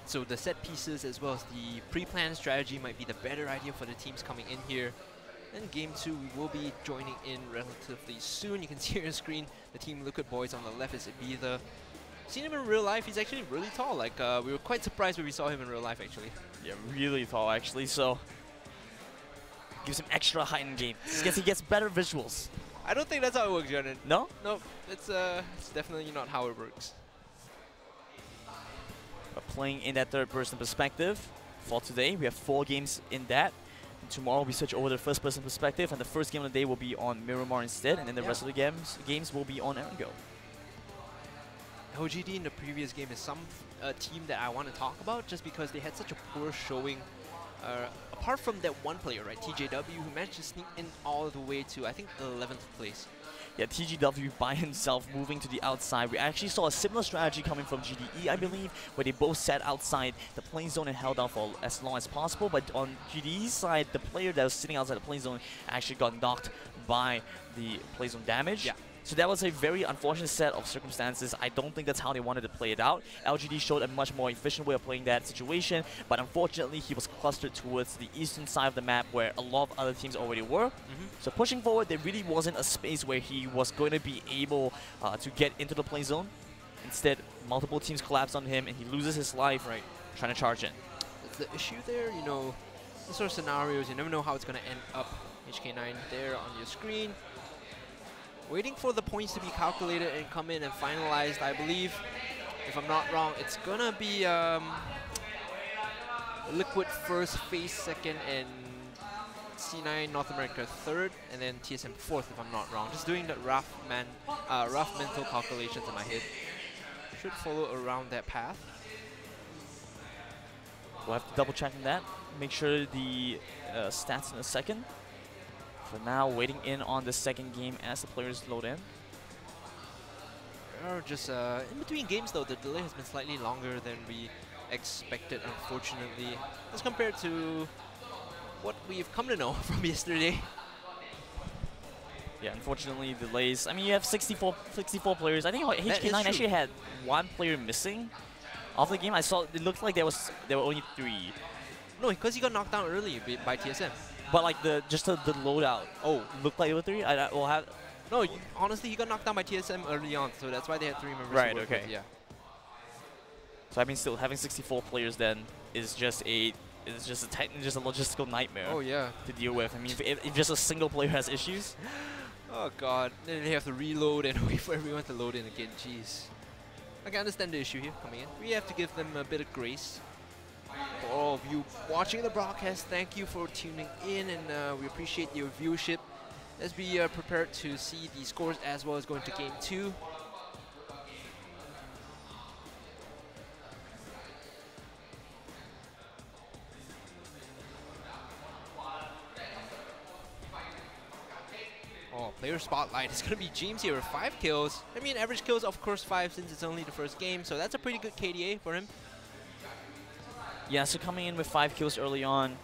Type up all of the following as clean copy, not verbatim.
So the set pieces as well as the pre-planned strategy might be the better idea for the teams coming in here. And game 2, we will be joining in relatively soon. You can see here on the screen, the Team Liquid boys on the left is Ibiza. Seen him in real life, he's actually really tall. Like, we were quite surprised when we saw him in real life, actually. Yeah, really tall, actually. So, gives him extra height in game. He gets better visuals. I don't think that's how it works, Jordan. No? No, it's definitely not how it works. But playing in that third-person perspective for today, we have 4 games in that. And tomorrow we switch over to first-person perspective, and the first game of the day will be on Miramar instead, and then the rest of the games will be on Ergo. LGD in the previous game is some team that I want to talk about just because they had such a poor showing. Apart from that one player, right, TJW, who managed to sneak in all the way to, I think, 11th place. Yeah, TGW by himself moving to the outside. We actually saw a similar strategy coming from GDE, I believe, where they both sat outside the playing zone and held out for as long as possible. But on GDE's side, the player that was sitting outside the playing zone actually got knocked by the play zone damage. Yeah. So that was a very unfortunate set of circumstances. I don't think that's how they wanted to play it out. LGD showed a much more efficient way of playing that situation, but unfortunately he was clustered towards the eastern side of the map where a lot of other teams already were. So pushing forward, there really wasn't a space where he was going to be able to get into the play zone. Instead, multiple teams collapse on him and he loses his life trying to charge in. That's the issue there, you know, this sort of scenarios, you never know how it's going to end up. HK9 there on your screen. Waiting for the points to be calculated and come in and finalized, I believe. If I'm not wrong, it's gonna be Liquid first, FaZe second, and C9 North America third, and then TSM fourth, if I'm not wrong. Just doing the rough mental calculations in my head. Should follow around that path. We'll have to double check on that. Make sure the stats in a second. For now, waiting in on the second game as the players load in. Just in between games though, the delay has been slightly longer than we expected, unfortunately, as compared to what we've come to know from yesterday. Yeah, unfortunately, delays. I mean, you have 64 players. I think HK9 actually had 1 player missing. Off the game, I saw it looked like there were only 3. No, because he got knocked down early by TSM. But like the loadout. Oh, looked like it was 3. I will have. No, honestly, he got knocked down by TSM early on, so that's why they had 3 members. Right. Okay. With, yeah. So I mean, still having 64 players then is just a logistical nightmare. Oh yeah. To deal with. I mean, if just a single player has issues. Oh god. Then they have to reload and wait for everyone to load in again. Jeez. I can understand the issue here coming in. We have to give them a bit of grace. For all of you watching the broadcast, thank you for tuning in, and we appreciate your viewership as we are prepared to see the scores as well as going to game 2. Oh, player spotlight. It's going to be James here with 5 kills. I mean, average kills, of course, 5 since it's only the first game, so that's a pretty good KDA for him. Yeah, so coming in with 5 kills early on.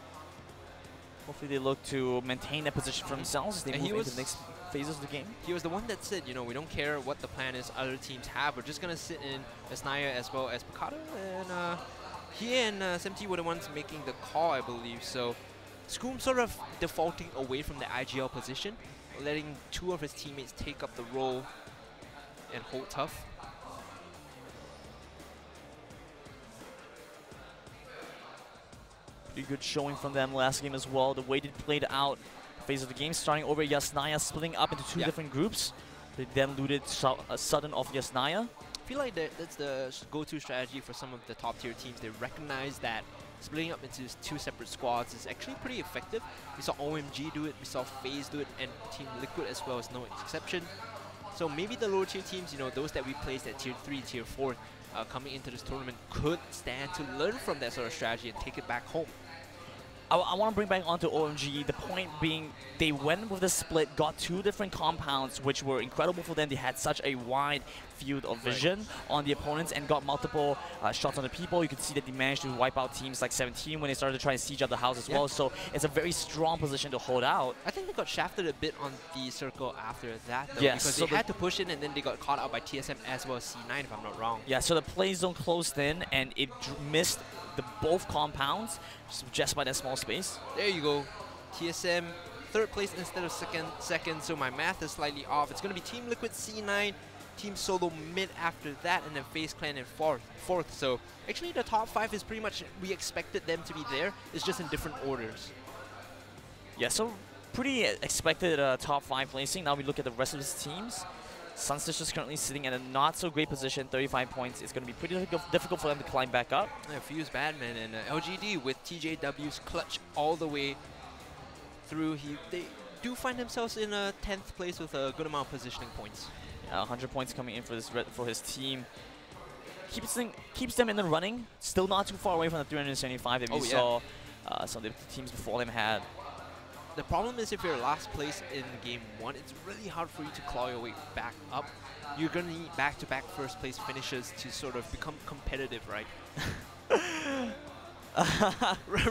Hopefully they look to maintain that position for themselves as they move into the next phases of the game. He was the one that said, you know, we don't care what the plan is other teams have. We're just going to sit in Asnaya as well as Picado. And he and SMT were the ones making the call, I believe. So Scoom sort of defaulting away from the IGL position, letting 2 of his teammates take up the role and hold tough. Pretty good showing from them last game as well. The way they played out phase of the game, starting over Yasnaya, splitting up into 2 different groups. They then looted Sudden off Yasnaya. I feel like that's the go-to strategy for some of the top-tier teams. They recognize that splitting up into 2 separate squads is actually pretty effective. We saw OMG do it, we saw FaZe do it, and Team Liquid as well is no exception. So maybe the lower tier teams, you know, those that we placed at tier 3, tier 4, coming into this tournament could stand to learn from that sort of strategy and take it back home. I want to bring back onto OMG, the point being they went with the split, got 2 different compounds, which were incredible for them. They had such a wide field of vision on the opponents and got multiple shots on the people. You could see that they managed to wipe out teams like 17 when they started to try and siege up the house as well. So it's a very strong position to hold out. I think they got shafted a bit on the circle after that, though, yes, because so they had to push in and then they got caught out by TSM as well as C9, if I'm not wrong. Yeah, so the play zone closed in and it missed both compounds just by that small space. There you go. TSM 3rd place instead of second, so my math is slightly off. It's going to be Team Liquid C9, Team Solo mid after that, and then FaZe Clan in fourth. So actually the top 5 is pretty much, we expected them to be there. It's just in different orders. Yeah, so pretty expected top 5 placing. Now we look at the rest of the teams. Sunstitch is currently sitting in a not so great position, 35 points. It's going to be pretty difficult for them to climb back up. Yeah, Fuse Badman and LGD with TJW's clutch all the way through. They do find themselves in 10th place with a good amount of positioning points. Yeah, 100 points coming in for his team. Keeps them in the running. Still not too far away from the 375 that we saw some of the teams before them had. The problem is if you're last place in game 1, it's really hard for you to claw your way back up. You're going to need back-to-back first place finishes to sort of become competitive, right?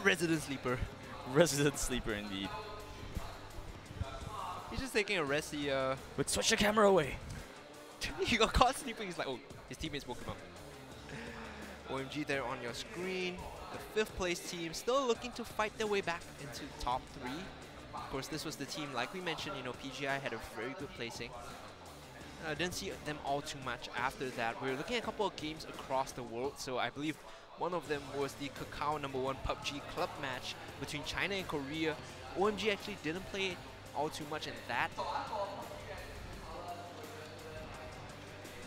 Resident Sleeper. Resident Sleeper indeed. He's just taking a rest. But switch the camera away. He got caught sleeping. He's like, oh, his teammates woke him up. OMG there on your screen. The 5th place team still looking to fight their way back into top 3. Of course, this was the team, like we mentioned, PGI had a very good placing. I didn't see them all too much after that. We were looking at a couple of games across the world, so I believe one of them was the Kakao #1 PUBG club match between China and Korea. OMG actually didn't play all too much in that.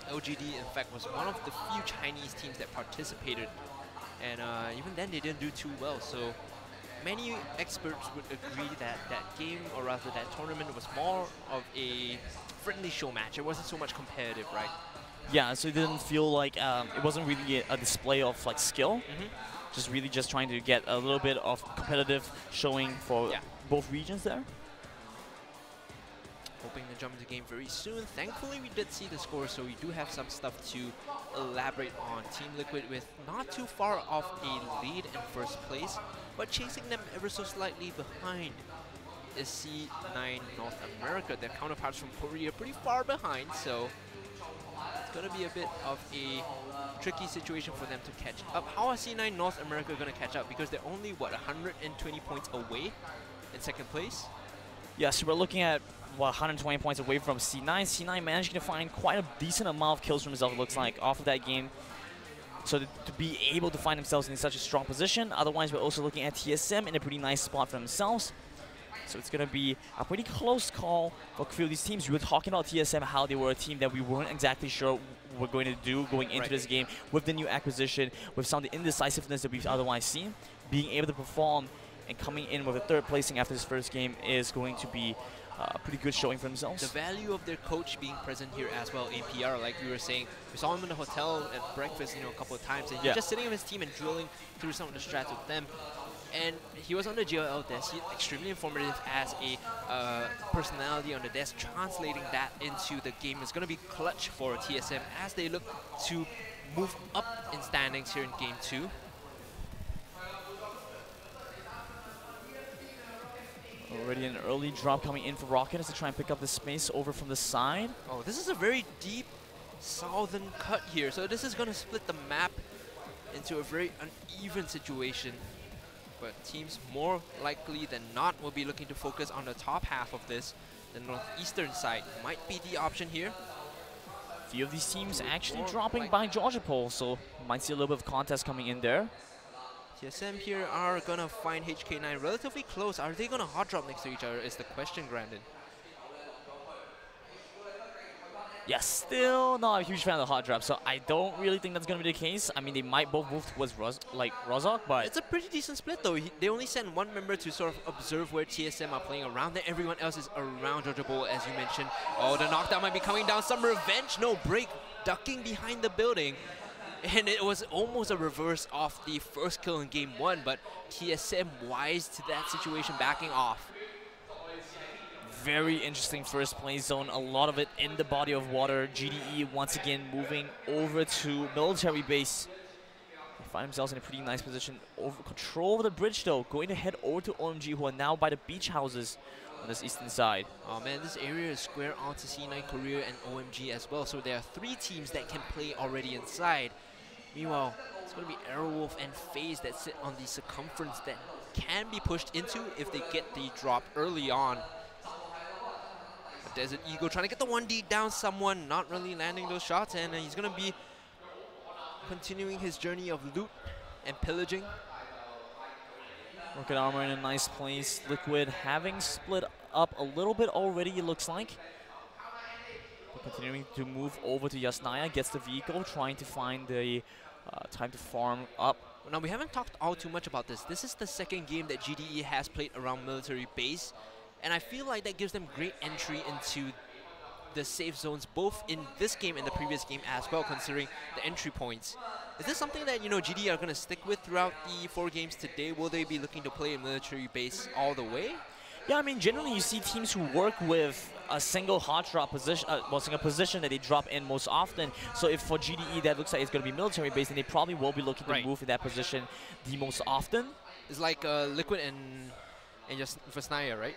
LGD, in fact, was one of the few Chinese teams that participated, and even then they didn't do too well. So many experts would agree that that game, or rather that tournament, was more of a friendly show match. It wasn't so much competitive, right? Yeah, so it didn't feel like it wasn't really a display of like skill. Just really just trying to get a little bit of competitive showing for both regions there. Hoping to jump into game very soon. Thankfully, we did see the score, so we do have some stuff to elaborate on. Team Liquid with not too far off a lead in 1st place, but chasing them ever so slightly behind is C9 North America. Their counterparts from Korea pretty far behind, so it's going to be a bit of a tricky situation for them to catch up. How are C9 North America going to catch up? Because they're only, what, 120 points away in 2nd place? Yes, we're looking at 120 points away from C9. C9 managing to find quite a decent amount of kills for himself, it looks like, off of that game. So to be able to find themselves in such a strong position. Otherwise, we're also looking at TSM in a pretty nice spot for themselves. So it's going to be a pretty close call for a few of these teams. We were talking about TSM, how they were a team that we weren't exactly sure we're going to do going into this game with the new acquisition, with some of the indecisiveness that we've otherwise seen. Being able to perform and coming in with a 3rd placing after this 1st game is going to be pretty good showing for themselves. The value of their coach being present here as well, APR, like we were saying. We saw him in the hotel at breakfast, a couple of times, and he's just sitting with his team and drilling through some of the strats with them. And he was on the JLL desk. He's extremely informative as a personality on the desk. Translating that into the game is going to be clutch for TSM as they look to move up in standings here in game 2. Already an early drop coming in for Rocket as to try and pick up the space over from the side. Oh, this is a very deep southern cut here. So this is going to split the map into a very uneven situation. But teams more likely than not will be looking to focus on the top half of this. The northeastern side might be the option here. A few of these teams actually dropping by Georgia Pole, so might see a little bit of contest coming in there. TSM here are going to find HK9 relatively close. Are they going to hot drop next to each other is the question, Grandin. Yeah, still not a huge fan of the hot drop, so I don't really think that's going to be the case. I mean, they might both move towards Rozok, but... It's a pretty decent split, though. They only send one member to sort of observe where TSM are playing around there. Everyone else is around Georgia Bowl, as you mentioned. Oh, the knockdown might be coming down. Some revenge. No break. Ducking behind the building. And it was almost a reverse of the first kill in game 1, but TSM wise to that situation, backing off. Very interesting first play zone, a lot of it in the body of water. GDE once again moving over to military base. They find themselves in a pretty nice position. Control over the bridge though, going to head over to OMG, who are now by the beach houses on this eastern side. Oh man, this area is square onto C9 Korea and OMG as well, so there are 3 teams that can play already inside. Meanwhile, it's going to be Airwolf and FaZe that sit on the circumference that can be pushed into if they get the drop early on. Desert Eagle trying to get the 1D down someone, not really landing those shots, and he's going to be continuing his journey of loot and pillaging. Rocket Armor in a nice place. Liquid having split up a little bit already, it looks like. But continuing to move over to Yasnaya, gets the vehicle, trying to find the time to farm up. Now, we haven't talked all too much about this. This is the second game that GDE has played around military base. And I feel like that gives them great entry into the safe zones, both in this game and the previous game as well, considering the entry points. Is this something that, you know, GDE are going to stick with throughout the 4 games today? Will they be looking to play a military base all the way? Yeah, I mean, generally you see teams who work with a single hot drop position, single position that they drop in most often. So if for GDE that looks like it's going to be military base, then they probably will be looking to move in that position the most often. It's like Liquid and just Yasnaya, right?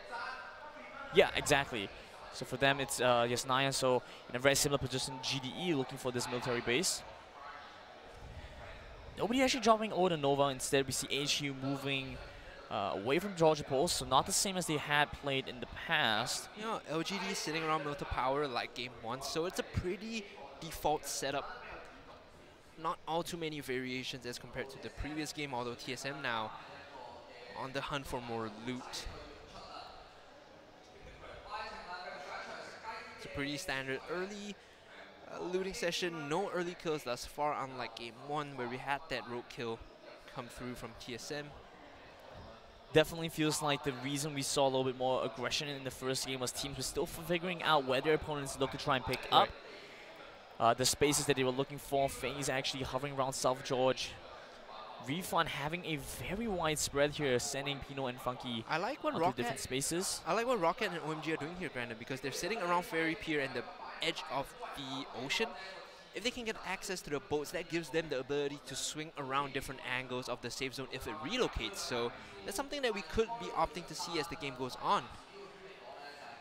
Yeah, exactly. So for them, it's Yasnaya, so in a very similar position, GDE looking for this military base. Nobody actually dropping over to Nova. Instead, we see HU moving away from Georgia Post, so not the same as they had played in the past. You know, LGD is sitting around Milta Power like game 1, so it's a pretty default setup. Not all too many variations as compared to the previous game, although TSM now on the hunt for more loot. It's a pretty standard early looting session. No early kills thus far, unlike game 1 where we had that rogue kill come through from TSM. Definitely feels like the reason we saw a little bit more aggression in the first game was teams were still figuring out where their opponents look to try and pick up. The spaces that they were looking for. FaZe actually hovering around South George. Refund having a very wide spread here, sending Pino and Funky onto different spaces. I like what Rocket and OMG are doing here, Brandon, because they're sitting around Ferry Pier and the edge of the ocean. If they can get access to the boats, that gives them the ability to swing around different angles of the safe zone if it relocates. So that's something that we could be opting to see as the game goes on.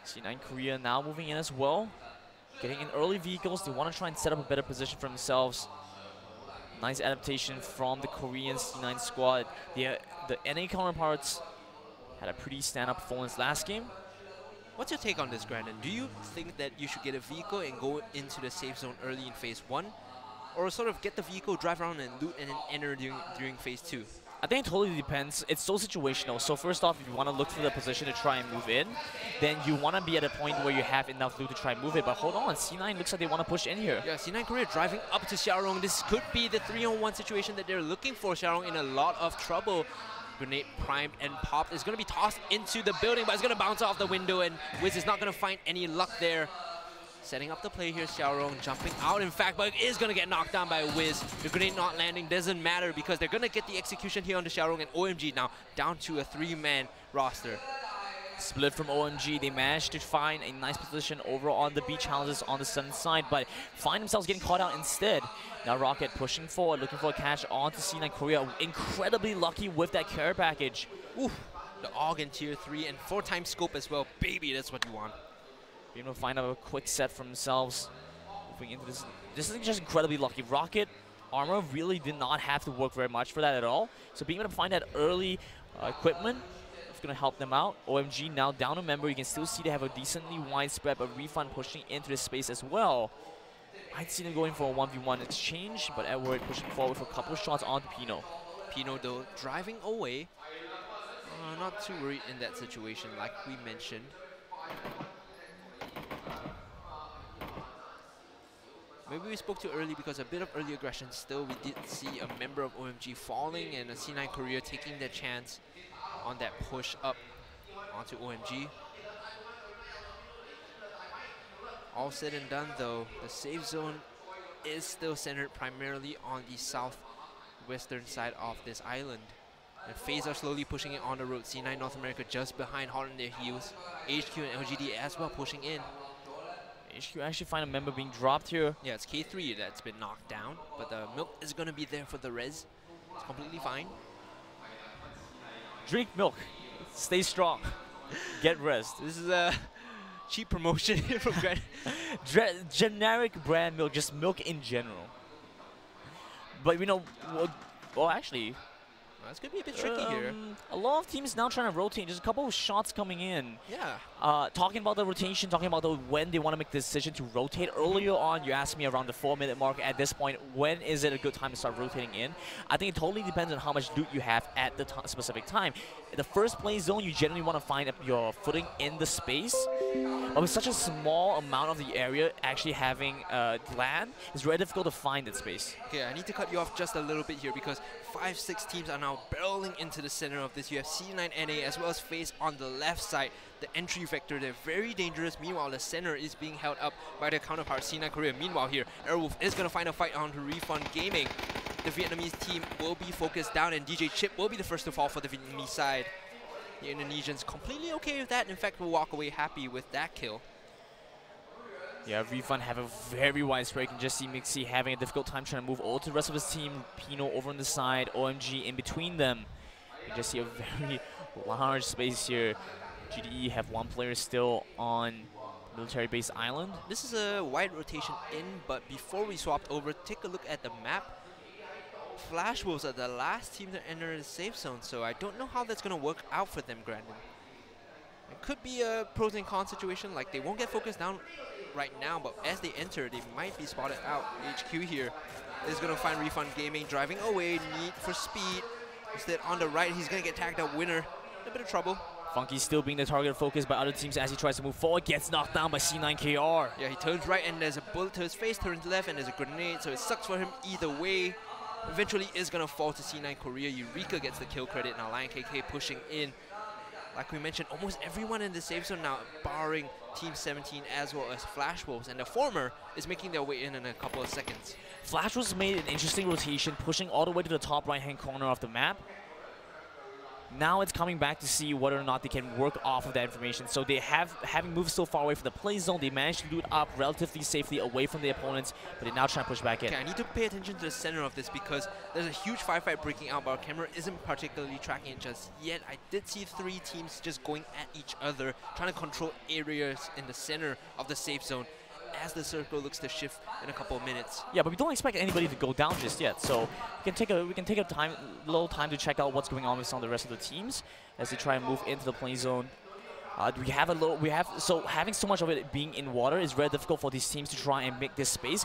C9 Korea now moving in as well. Getting in early vehicles, they want to try and set up a better position for themselves. Nice adaptation from the Korean C9 squad. The NA counterparts had a pretty stand-up performance last game. What's your take on this, Brandon? Do you think that you should get a vehicle and go into the safe zone early in phase 1? Or sort of get the vehicle, drive around and loot and then enter during phase 2? I think it totally depends. It's so situational. So first off, if you want to look for the position to try and move in, then you want to be at a point where you have enough loot to try and move it. But hold on, C9 looks like they want to push in here. Yeah, C9 Korea driving up to Xiaorong. This could be the 3-on-1 situation that they're looking for. Xiaorong in a lot of trouble. Grenade primed and popped. Is going to be tossed into the building, but it's going to bounce off the window, and Wiz is not going to find any luck there. Setting up the play here, Xiaorong jumping out, in fact, but is going to get knocked down by Wiz. The grenade not landing doesn't matter because they're going to get the execution here on the Xiaorong, and OMG now down to a 3-man roster. Split from OMG, they managed to find a nice position over on the beach houses on the sun side, but find themselves getting caught out instead. Now Rocket pushing forward, looking for a catch onto C9 Korea. Incredibly lucky with that care package. Ooh, the AUG in tier 3 and 4x scope as well. Baby, that's what you want. Being able to find out a quick set for themselves. Moving into this. This is just incredibly lucky. Rocket armor really did not have to work very much for that at all. So being able to find that early equipment is going to help them out. OMG now down a member. You can still see they have a decently wide spread, but Refund pushing into this space as well. I'd see them going for a 1v1 exchange, but Edward pushing forward for a couple of shots onto Pino. Pino though driving away. Not too worried in that situation like we mentioned. Maybe we spoke too early because a bit of early aggression. Still, we did see a member of OMG falling and a C9 Korea taking their chance on that push up onto OMG. All said and done though, the safe zone is still centered primarily on the southwestern side of this island. And FaZe are slowly pushing it on the road. C9 North America just behind, hot on their heels. HQ and LGD as well pushing in. HQ actually find a member being dropped here. Yeah, it's K3 that's been knocked down, but the milk is going to be there for the res. It's completely fine. Drink milk. Stay strong. Get rest. This is a cheap promotion from Grand. Generic brand milk, just milk in general. But you know, well actually, It's going to be a bit tricky here. A lot of teams now trying to rotate. There's a couple of shots coming in. Yeah. Talking about the rotation, talking about when they want to make the decision to rotate. Earlier on, you asked me around the 4-minute mark. At this point, when is it a good time to start rotating in? I think it totally depends on how much loot you have at the specific time. The first play zone, you generally want to find your footing in the space. But with such a small amount of the area actually having land, it's very difficult to find that space. Okay, I need to cut you off just a little bit here because 5-6 teams are now barreling into the center of this. You have C9 NA as well as FaZe on the left side. The entry vector, they're very dangerous. Meanwhile, the center is being held up by their counterpart, C9 Korea. Meanwhile here, Airwolf is going to find a fight onto Refund Gaming. The Vietnamese team will be focused down and DJ Chip will be the first to fall for the Vietnamese side. The Indonesians completely okay with that. In fact, will walk away happy with that kill. Yeah, Refund have a very wide spread. You can just see Mixi having a difficult time trying to move over to the rest of his team. Pino over on the side, OMG in between them. You just see a very large space here. GDE have one player still on military base island. This is a wide rotation in, but before we swapped over, take a look at the map. Flash Wolves are the last team to enter the safe zone, so I don't know how that's going to work out for them, Grandin. It could be a pros and cons situation, like they won't get focused down right now, but as they enter, they might be spotted out. HQ here is going to find Refund Gaming, driving away, need for speed. Instead, on the right, he's going to get tagged up winner. A bit of trouble. Funky still being the target focus by other teams as he tries to move forward, gets knocked down by C9KR. Yeah, he turns right and there's a bullet to his face, turns left and there's a grenade, so it sucks for him either way. Eventually is going to fall to C9 Korea. Eureka gets the kill credit. Now Lion KK pushing in. Like we mentioned, almost everyone in the safe zone now, barring Team 17 as well as Flash Wolves. And the former is making their way in a couple of seconds. Flash Wolves made an interesting rotation, pushing all the way to the top right-hand corner of the map. Now it's coming back to see whether or not they can work off of that information. So they having moved so far away from the play zone, they managed to loot up relatively safely away from the opponents, but they're now trying to push back in. Okay, I need to pay attention to the center of this because there's a huge firefight breaking out, but our camera isn't particularly tracking it just yet. I did see 3 teams just going at each other, trying to control areas in the center of the safe zone as the circle looks to shift in a couple of minutes. Yeah, but we don't expect anybody to go down just yet. So we can take a little time to check out what's going on with some of the rest of the teams as they try and move into the play zone. So having so much of it being in water is very difficult for these teams to try and make this space.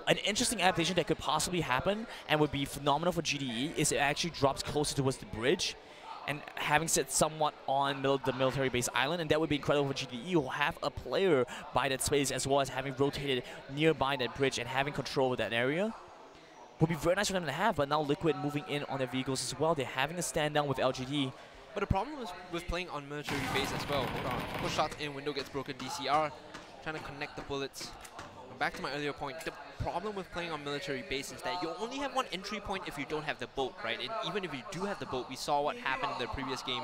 An interesting adaptation that could possibly happen and would be phenomenal for GDE is it actually drops closer towards the bridge and having sit somewhat on the military base island, and that would be incredible for GDE. You'll have a player by that space as well as having rotated nearby that bridge and having control of that area. Would be very nice for them to have, but now Liquid moving in on their vehicles as well. They're having a stand down with LGD. But the problem is with playing on military base as well. Hold on, couple shots in, window gets broken, DCR, trying to connect the bullets. Back to my earlier point, the problem with playing on military base is that you only have one entry point if you don't have the boat, right? And even if you do have the boat, we saw what happened in the previous game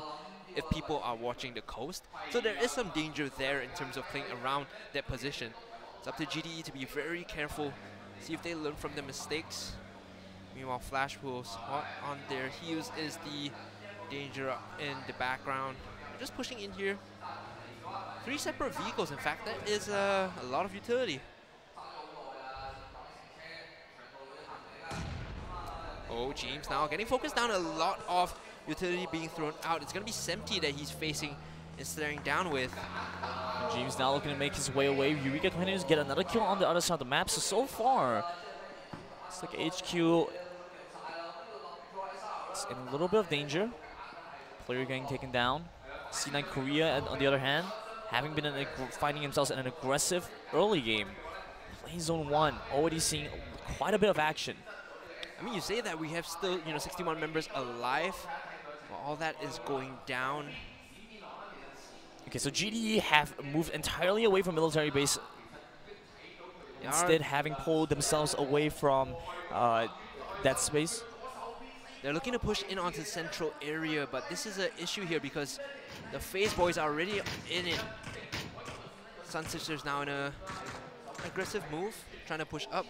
if people are watching the coast. So there is some danger there in terms of playing around that position. It's up to GDE to be very careful, see if they learn from their mistakes. Meanwhile, Flash Wolves hot on their heels is the danger in the background. They're just pushing in here. 3 separate vehicles, in fact, that is a lot of utility. Oh, James now getting focused down, a lot of utility being thrown out. It's going to be Semti that he's facing and staring down with. And James now looking to make his way away. Eureka continues to get another kill on the other side of the map. So far, it's like HQ is in a little bit of danger. Player getting taken down. C9 Korea, on the other hand, having been finding themselves in an aggressive early game. Play zone 1, already seeing quite a bit of action. I mean, you say that we have still, 61 members alive. Well, all that is going down. Okay, so GDE have moved entirely away from military base. instead having pulled themselves away from that space. They're looking to push in onto the central area, but this is an issue here because the FaZe boys are already in it. Sun Sisters now in a aggressive move, trying to push up.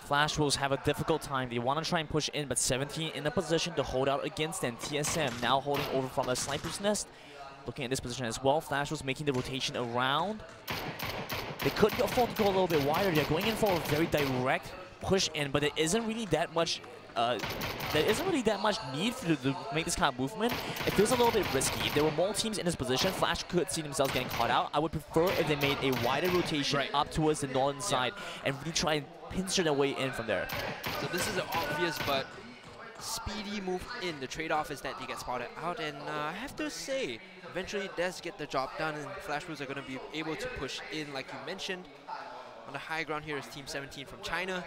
Flash Wolves have a difficult time. They want to try and push in, but 17 in a position to hold out against them. TSM now holding over from the sniper's nest. Looking at this position as well. Flash Wolves making the rotation around. They could afford to go a little bit wider. They're going in for a very direct push in, but there isn't really that much need to make this kind of movement. It feels a little bit risky. If there were more teams in this position, Flash could see themselves getting caught out. I would prefer if they made a wider rotation up towards the northern side and really try and pincer their way in from there. So this is an obvious but speedy move in. The trade-off is that they get spotted out, and I have to say, eventually it does get the job done, and Flash Wolves are going to be able to push in, like you mentioned. On the high ground here is Team 17 from China.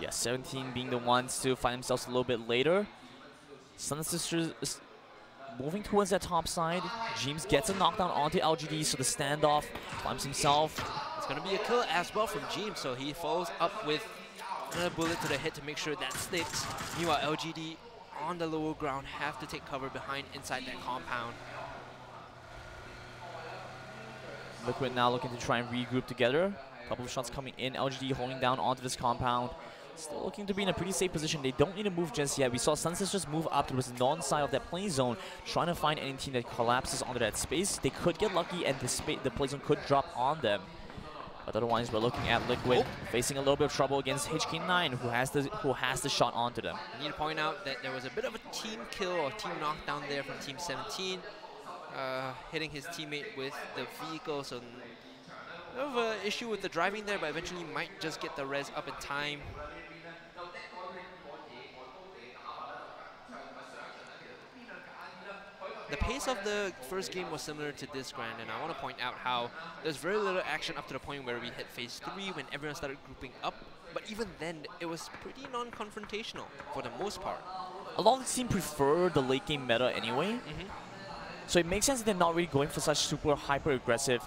Yeah, 17 being the ones to find themselves a little bit later. Sun Sisters is moving towards that top side. James gets a knockdown onto LGD, so the standoff climbs himself. It's going to be a kill as well from James, so he follows up with another bullet to the head to make sure that sticks. Meanwhile, LGD on the lower ground have to take cover behind inside that compound. Liquid now looking to try and regroup together. A couple of shots coming in. LGD holding down onto this compound. Still looking to be in a pretty safe position. They don't need to move just yet. We saw Sun Sisters move up towards the northern side of that play zone, trying to find any team that collapses onto that space. They could get lucky and the play zone could drop on them. But otherwise, we're looking at Liquid facing a little bit of trouble against HK9, who has the shot onto them. I need to point out that there was a bit of a team kill or team knockdown there from Team 17, hitting his teammate with the vehicle. So a bit of an issue with the driving there, but eventually might just get the res up in time. The pace of the first game was similar to this grand, and I want to point out how there's very little action up to the point where we hit phase 3 when everyone started grouping up. But even then, it was pretty non-confrontational for the most part. A lot of the team prefer the late game meta anyway. So it makes sense that they're not really going for such super hyper-aggressive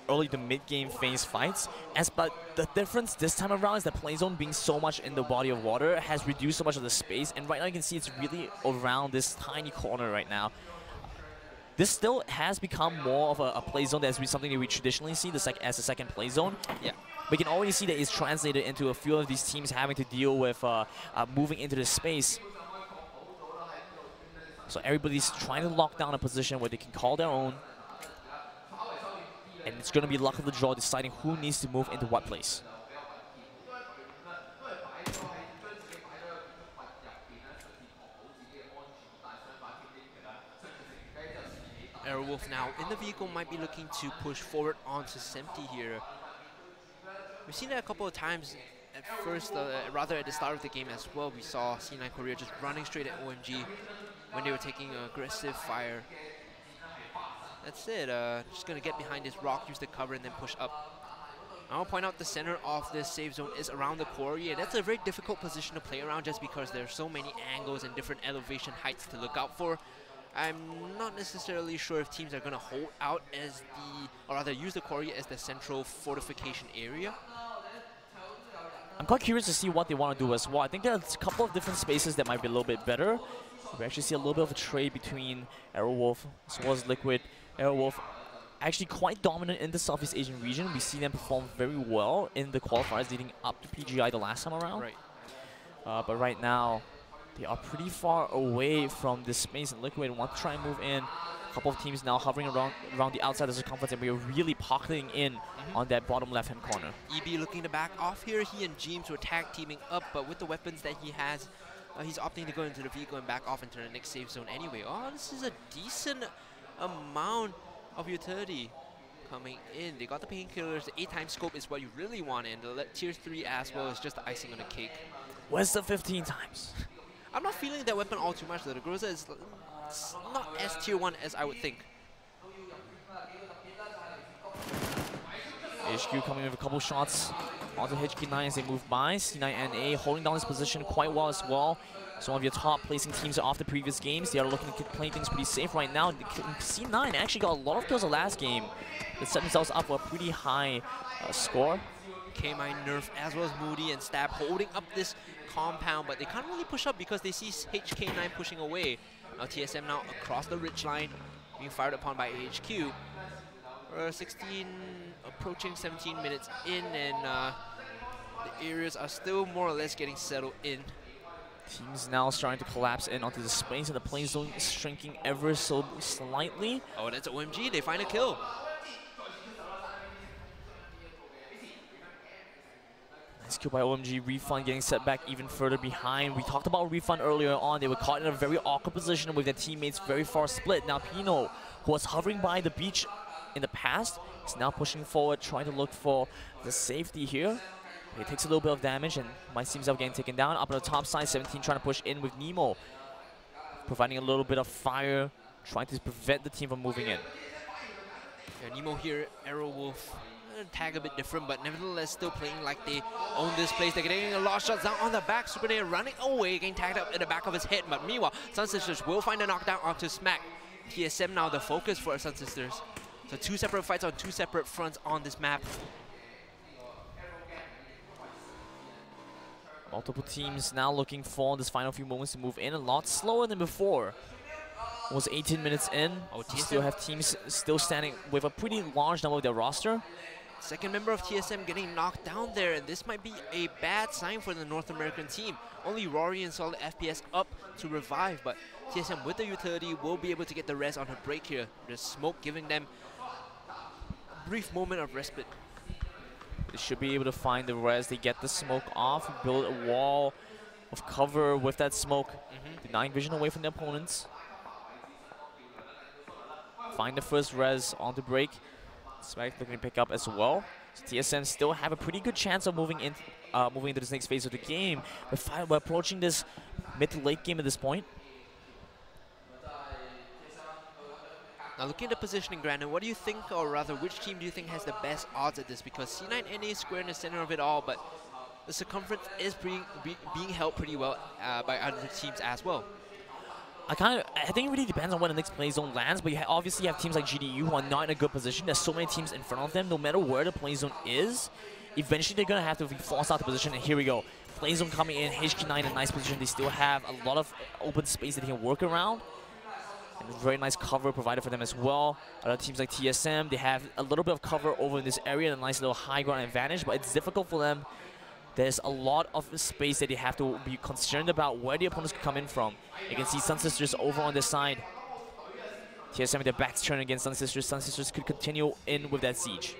early to mid-game phase fights. But the difference this time around is that play zone being so much in the body of water has reduced so much of the space, and right now you can see it's really around this tiny corner right now. This still has become more of a play zone that's something that we traditionally see as a second play zone. Yeah. We can already see that it's translated into a few of these teams having to deal with moving into this space. So everybody's trying to lock down a position where they can call their own. And it's going to be luck of the draw deciding who needs to move into what place. Airwolf now in the vehicle might be looking to push forward onto Sempty here. We've seen that a couple of times at first, rather at the start of the game as well. We saw C9 Korea just running straight at OMG when they were taking aggressive fire. That's it, just gonna get behind this rock, use the cover, and then push up. I'll point out the center of this safe zone is around the quarry, and that's a very difficult position to play around just because there's so many angles and different elevation heights to look out for. I'm not necessarily sure if teams are gonna hold out as or rather use the quarry as the central fortification area. I'm quite curious to see what they want to do as well. I think there's a couple of different spaces that might be a little bit better. We actually see a little bit of a trade between Airwolf as well as Liquid. Airwolf actually quite dominant in the Southeast Asian region. We see them perform very well in the qualifiers leading up to PGI the last time around. Right. But right now, they are pretty far away from this space, and Liquid want to try and move in. A couple of teams now hovering around the outside of the circumference, and we are really pocketing in on that bottom left-hand corner. EB looking to back off here. He and James were tag teaming up, but with the weapons that he has, he's opting to go into the vehicle and back off into the next safe zone anyway. Oh, this is a decent amount of utility coming in. They got the painkillers. The 8-time scope is what you really want, and the tier 3 as well is just the icing on the cake. Where's the 15 times? I'm not feeling that weapon all too much though. The Groza is not as tier 1 as I would think. HQ coming with a couple shots Onto HK9 as they move by. C9NA holding down this position quite well as well. So one of your top placing teams off the previous games. They are looking to play things pretty safe right now. C9 actually got a lot of kills the last game. They set themselves up for a pretty high score. K-Mine Nerf as well as Moody and Stab holding up this compound, but they can't really push up because they see HK9 pushing away. Now TSM now across the ridge line, being fired upon by AHQ. We're 16, approaching 17 minutes in, and the areas are still more or less getting settled in. Teams now starting to collapse in onto the space, and the play zone is shrinking ever so slightly. Oh, that's OMG, they find a kill. Nice kill by OMG. Refund getting set back even further behind. We talked about Refund earlier on. They were caught in a very awkward position with their teammates very far split. Now Pino, who was hovering by the beach in the past, is now pushing forward, trying to look for the safety here. He takes a little bit of damage and might see himself getting taken down. Up on the top side, 17 trying to push in with Nemo, providing a little bit of fire, trying to prevent the team from moving in. Yeah, Nemo here, Arrow Wolf, tag a bit different, but nevertheless still playing like they own this place. They're getting a lot of shots down on the back. Super Nate running away, getting tagged up in the back of his head. But meanwhile, Sun Sisters will find a knockdown onto Smack. TSM now the focus for Sun Sisters. So two separate fights on two separate fronts on this map. Multiple teams now looking for this final few moments to move in. A lot slower than before. It was 18 minutes in. You still have teams still standing with a pretty large number of their roster. Second member of TSM getting knocked down there, and this might be a bad sign for the North American team. Only Rory and Solid FPS up to revive, but TSM with the utility will be able to get the res on her break here. The smoke giving them a brief moment of respite. They should be able to find the res. They get the smoke off, build a wall of cover with that smoke, denying vision away from the opponents. Find the first res on the break. Smack looking to pick up as well. So TSM still have a pretty good chance of moving into this next phase of the game. We're approaching this mid to late game at this point. Now looking at the positioning, Brandon, what do you think, or rather which team do you think has the best odds at this? Because C9NA is square in the center of it all, but the circumference is being held pretty well by other teams as well. I think it really depends on when the next play zone lands, but you obviously have teams like GDU who are not in a good position. There's so many teams in front of them. No matter where the play zone is, eventually they're going to have to force out the position, and here we go. Play zone coming in, HK9 in a nice position. They still have a lot of open space that they can work around. And very nice cover provided for them as well. Other teams like TSM, they have a little bit of cover over in this area, a nice little high ground advantage, but it's difficult for them. There's a lot of space that they have to be concerned about where the opponents could come in from. You can see Sun Sisters over on this side. TSM with their backs turned against Sun Sisters. Sun Sisters could continue in with that siege.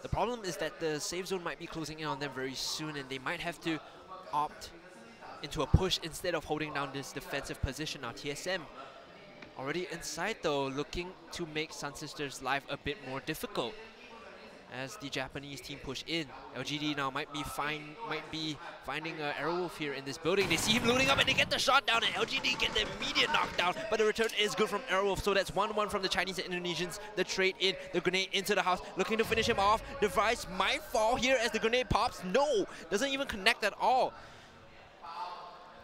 The problem is that the save zone might be closing in on them very soon, and they might have to opt into a push instead of holding down this defensive position. Now TSM already inside though, looking to make Sun Sisters' life a bit more difficult. As the Japanese team push in, LGD now might be finding Airwolf here in this building. They see him looting up and they get the shot down, and LGD get the immediate knockdown, but the return is good from Airwolf, so that's 1-1 from the Chinese and Indonesians. The trade in, the grenade into the house, looking to finish him off. Device might fall here as the grenade pops. No, doesn't even connect at all.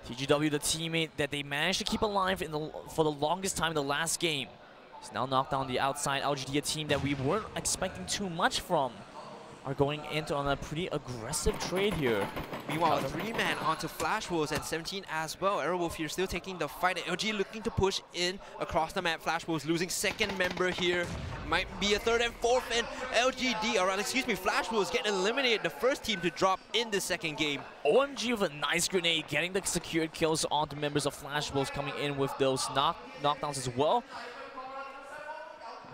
TGW, the teammate that they managed to keep alive for the longest time in the last game, is now knocked down the outside. LGD, a team that we weren't expecting too much from, are going into on a pretty aggressive trade here. Meanwhile, 3-man onto Flash Wolves and 17 as well. Airwolf here still taking the fight, and LG looking to push in across the map. Flash Wolves losing second member here. Might be a third and fourth, and LGD, or excuse me, Flash Wolves getting eliminated, the first team to drop in the second game. OMG with a nice grenade, getting the secured kills onto members of Flash Wolves, coming in with those knockdowns as well.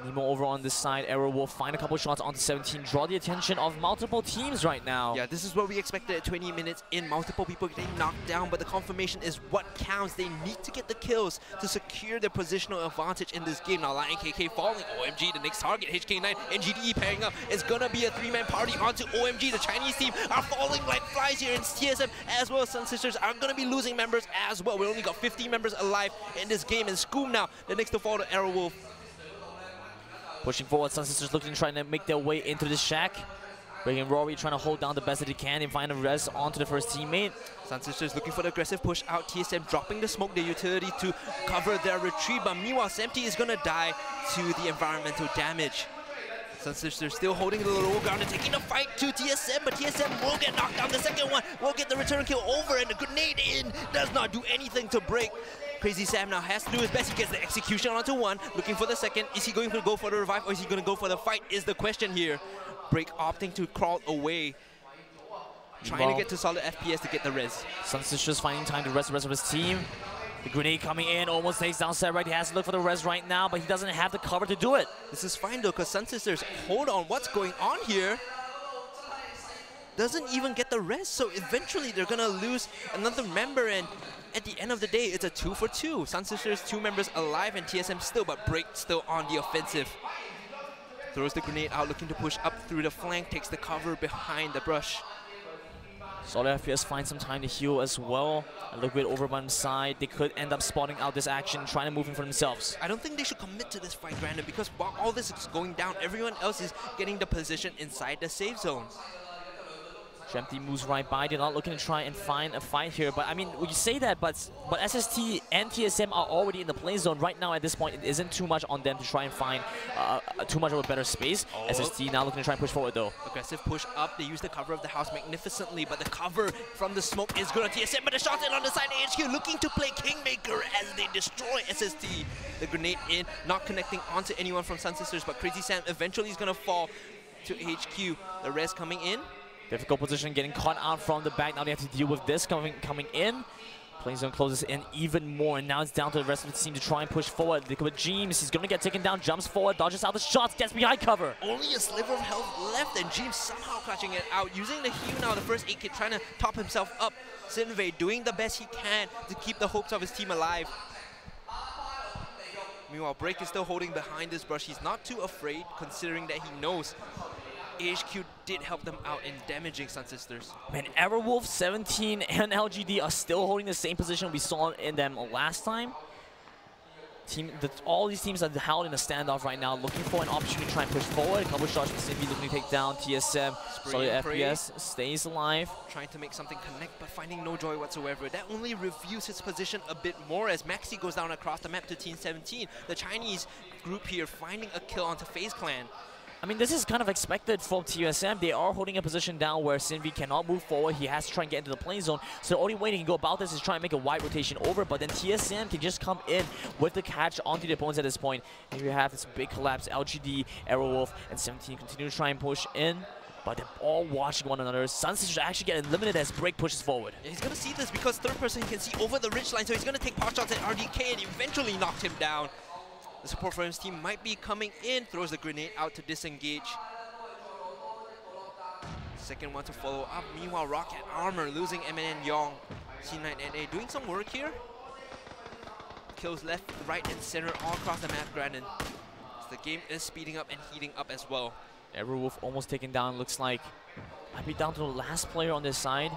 Nemo over on this side. Arrow will find a couple shots onto 17, draw the attention of multiple teams right now. Yeah, this is what we expected at 20 minutes in. Multiple people getting knocked down, but the confirmation is what counts. They need to get the kills to secure their positional advantage in this game. Now, Lion KK falling. OMG, the next target. HK9 and GDE pairing up. It's gonna be a 3-man party onto OMG. The Chinese team are falling like flies here, and TSM as well as Sun Sisters are gonna be losing members as well. We only got 15 members alive in this game, and Scoom now, the next to fall to Arrow Wolf. Pushing forward, Sun Sisters looking, trying to make their way into the shack. Breaking Rory trying to hold down the best that he can and find a res onto the first teammate. Sun Sisters looking for the aggressive push out. TSM dropping the smoke, the utility to cover their retreat. But meanwhile, Semti is going to die to the environmental damage. Sun Sisters still holding the low ground and taking the fight to TSM, but TSM will get knocked down. The second one will get the return kill over, and the grenade in does not do anything to break. Crazy Sam now has to do his best. He gets the execution onto one, looking for the second. Is he going to go for the revive, or is he going to go for the fight is the question here. Break opting to crawl away, trying to get to solid FPS to get the res. Sun Sisters finding time to rest the rest of his team. The grenade coming in, almost takes down Setright. He has to look for the res right now, but he doesn't have the cover to do it. This is fine though, because Sun Sisters, hold on, what's going on here? Doesn't even get the res, so eventually they're gonna lose another member, and at the end of the day, it's a 2 for 2. Sun Sisters, 2 members alive, and TSM still, but Break still on the offensive. Throws the grenade out, looking to push up through the flank, takes the cover behind the brush. Solid FPS finds some time to heal as well. A little bit over one side. They could end up spotting out this action, trying to move in for themselves. I don't think they should commit to this fight, Brandon, because while all this is going down, everyone else is getting the position inside the safe zone. Shempty moves right by. They're not looking to try and find a fight here. But I mean, you say that, but SST and TSM are already in the play zone right now. At this point, it isn't too much on them to try and find too much of a better space. SST now looking to try and push forward though. Aggressive push up. They use the cover of the house magnificently, but the cover from the smoke is good on TSM. But the shot's in on the side of HQ, looking to play Kingmaker as they destroy SST. The grenade in, not connecting onto anyone from Sun Sisters, but Crazy Sam eventually is gonna fall to HQ. The res coming in. Difficult position, getting caught out from the back. Now they have to deal with this coming in. Playing zone closes in even more, and now it's down to the rest of the team to try and push forward. Look at James, he's gonna get taken down, jumps forward, dodges out the shots, gets behind cover. Only a sliver of health left, and James somehow clutching it out, using the heal now, the first aid kit, trying to top himself up. Sinvei doing the best he can to keep the hopes of his team alive. Meanwhile, Break is still holding behind this brush. He's not too afraid, considering that he knows HQ did help them out in damaging Sun Sisters. Man, Aerowolf, 17, and LGD are still holding the same position we saw in them last time. All these teams are held in a standoff right now, looking for an opportunity to try and push forward. A couple shots from Sinvi looking to take down TSM. Solid FPS, stays alive. Trying to make something connect, but finding no joy whatsoever. That only reviews his position a bit more as Maxi goes down across the map to Team 17. The Chinese group here finding a kill onto FaZe Clan. I mean, this is kind of expected from TSM. They are holding a position down where Sinvi cannot move forward. He has to try and get into the play zone. So the only way they can go about this is try and make a wide rotation over. But then TSM can just come in with the catch onto the opponents at this point. And you have this big collapse. LGD, Aerowolf, and 17 continue to try and push in. But they're all watching one another. Sun Sisters actually get eliminated as Break pushes forward. Yeah, he's going to see this because third person can see over the ridge line. So he's going to take pot shots at RDK and eventually knocked him down. The support from his team might be coming in, throws the grenade out to disengage. Second one to follow up. Meanwhile, Rocket Armor losing MNN Yong. C9NA doing some work here. Kills left, right, and center all across the map, Brandon. So the game is speeding up and heating up as well. Aerowolf almost taken down, looks like. Might be down to the last player on this side.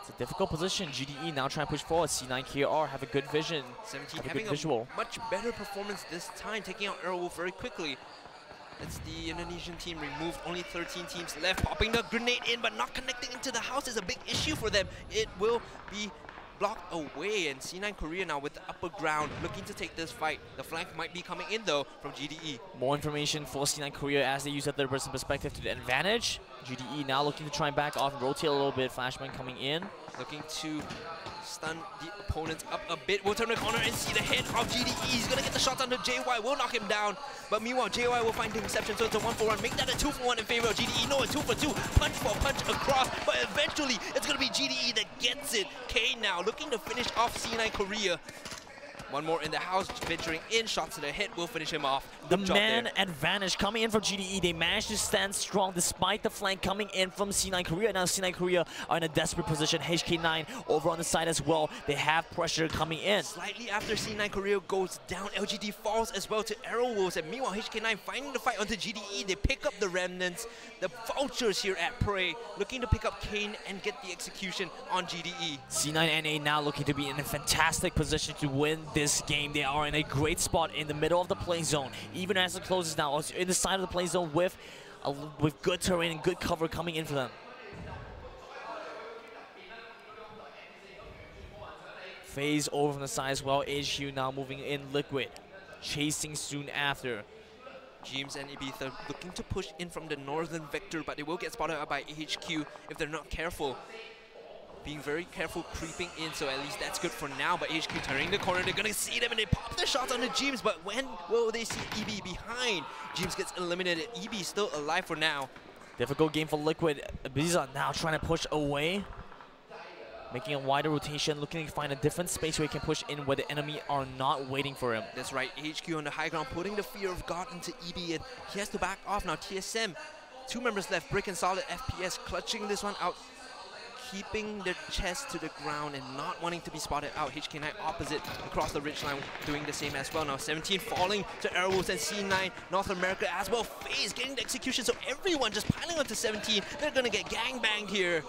It's a difficult position. GDE now trying to push forward. C9KR have a good vision. 17 have a having good visual. A much better performance this time, taking out Aerowolf very quickly. That's the Indonesian team removed. Only 13 teams left. Popping the grenade in, but not connecting into the house is a big issue for them. It will be blocked away, and C9 Korea now with the upper ground, looking to take this fight. The flank might be coming in though from GDE. More information for C9 Korea as they use a third-person perspective to the advantage. GDE now looking to try and back off and rotate a little bit. Flashman coming in. Looking to stun the opponents up a bit. We'll turn the corner and see the hit of GDE. He's gonna get the shots onto JY, will knock him down. But meanwhile, JY will find the interception, so it's a 1-for-1. Make that a 2-for-1 in favor of GDE. No, a 2-for-2. Punch for punch across. But eventually, it's gonna be GDE that gets it. K now looking to finish off C9 Korea. One more in the house, venturing in, shots to the head will finish him off. Good the man advantage coming in from GDE. They managed to stand strong despite the flank coming in from C9 Korea. Now C9 Korea are in a desperate position. HK9 over on the side as well. They have pressure coming in. Slightly after C9 Korea goes down, LGD falls as well to Aerowolves. And meanwhile, HK9 finding the fight onto GDE. They pick up the remnants. The vultures here at Prey, looking to pick up Kane and get the execution on GDE. C9NA now looking to be in a fantastic position to win this game. They are in a great spot in the middle of the play zone. Even as it closes now, in the side of the play zone with with good terrain and good cover coming in for them. Phase over from the side as well. HQ now moving in Liquid, chasing soon after. James and Ibiza looking to push in from the northern vector, but they will get spotted out by HQ if they're not careful. Being very careful creeping in, so at least that's good for now. But HQ turning the corner, they're gonna see them and they pop the shots on the James, but when will they see EB behind? James gets eliminated. EB still alive for now. Difficult game for Liquid. Ibiza now trying to push away, making a wider rotation, looking to find a different space where he can push in where the enemy are not waiting for him. That's right, HQ on the high ground, putting the fear of God into EB, and he has to back off now. TSM, 2 members left, Brick and Solid FPS, clutching this one out, keeping their chest to the ground and not wanting to be spotted out. HK9 opposite across the ridgeline, doing the same as well. Now 17 falling to Airwolves and C9, North America as well. FaZe getting the execution, so everyone just piling onto 17. They're gonna get gangbanged here.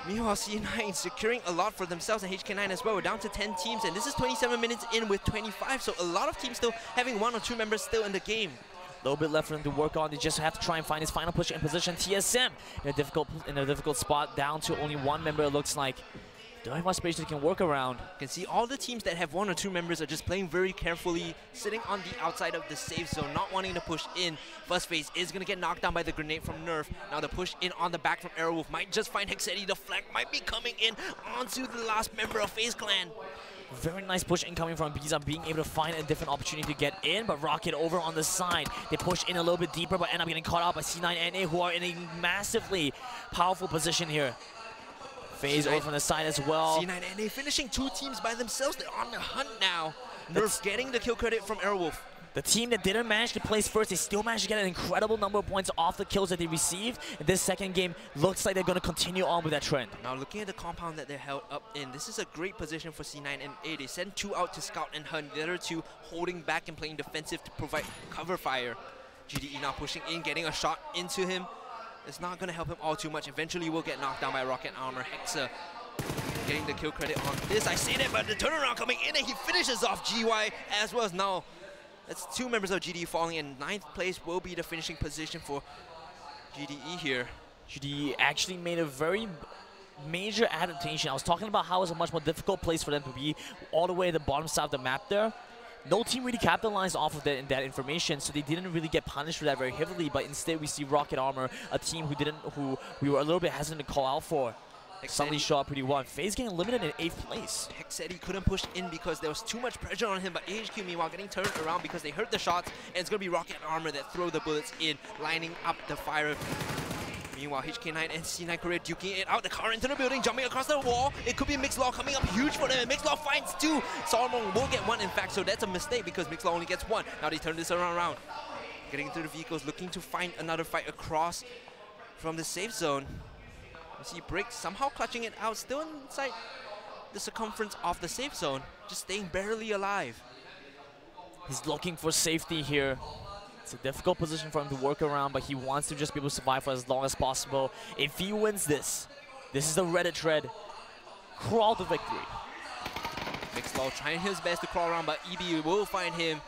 Meanwhile, C9 securing a lot for themselves and HK9 as well. We're down to 10 teams, and this is 27 minutes in with 25, so a lot of teams still having 1 or 2 members still in the game. A little bit left for them to work on. They just have to try and find his final push in position. TSM in a difficult spot, down to only 1 member, it looks like. Don't have much space they can work around. You can see all the teams that have 1 or 2 members are just playing very carefully, sitting on the outside of the safe zone, not wanting to push in. First phase is going to get knocked down by the grenade from Nerf. Now the push in on the back from Airwolf might just find Hexetti. The flank might be coming in onto the last member of FaZe Clan. Very nice push incoming from Biza, being able to find a different opportunity to get in, but Rocket over on the side. They push in a little bit deeper, but end up getting caught out by C9NA, who are in a massively powerful position here. FaZe over from the side as well. C9NA finishing 2 teams by themselves. They're on the hunt now. Nerf getting the kill credit from Airwolf. The team that didn't manage to place first, they still managed to get an incredible number of points off the kills that they received. And this second game looks like they're going to continue on with that trend. Now looking at the compound that they're held up in, this is a great position for C9 and A. They send 2 out to scout and hunt, the other 2 holding back and playing defensive to provide cover fire. GDE now pushing in, getting a shot into him. It's not going to help him all too much. Eventually will get knocked down by Rocket Armor. Hexa getting the kill credit on this. I say that, but the turnaround coming in and he finishes off GY as well as now. That's 2 members of GDE falling, and 9th place will be the finishing position for GDE here. GDE actually made a very major adaptation. I was talking about how it was a much more difficult place for them to be all the way at the bottom side of the map there. No team really capitalized off of that information, so they didn't really get punished for that very heavily, but instead we see Rocket Armor, a team who we were a little bit hesitant to call out for. Suddenly shot pretty well. FaZe getting eliminated in 8th place. Hexetti couldn't push in because there was too much pressure on him, but AHQ meanwhile getting turned around because they heard the shots, and it's going to be Rocket Armor that throw the bullets in, lining up the fire. Meanwhile, HK9 and C9 Korea duking it out. The car into the building, jumping across the wall. It could be Mixlaw coming up huge for them. Mixlaw finds 2. Solomon will get 1, in fact, so that's a mistake because Mixlaw only gets 1. Now they turn this around. Getting into the vehicles, looking to find another fight across from the safe zone. You see Brick somehow clutching it out, still inside the circumference of the safe zone, just staying barely alive. He's looking for safety here. It's a difficult position for him to work around, but he wants to just be able to survive for as long as possible. If he wins this is the Reddit tread. Crawl to victory. Mixlaw trying his best to crawl around, but EB will find him.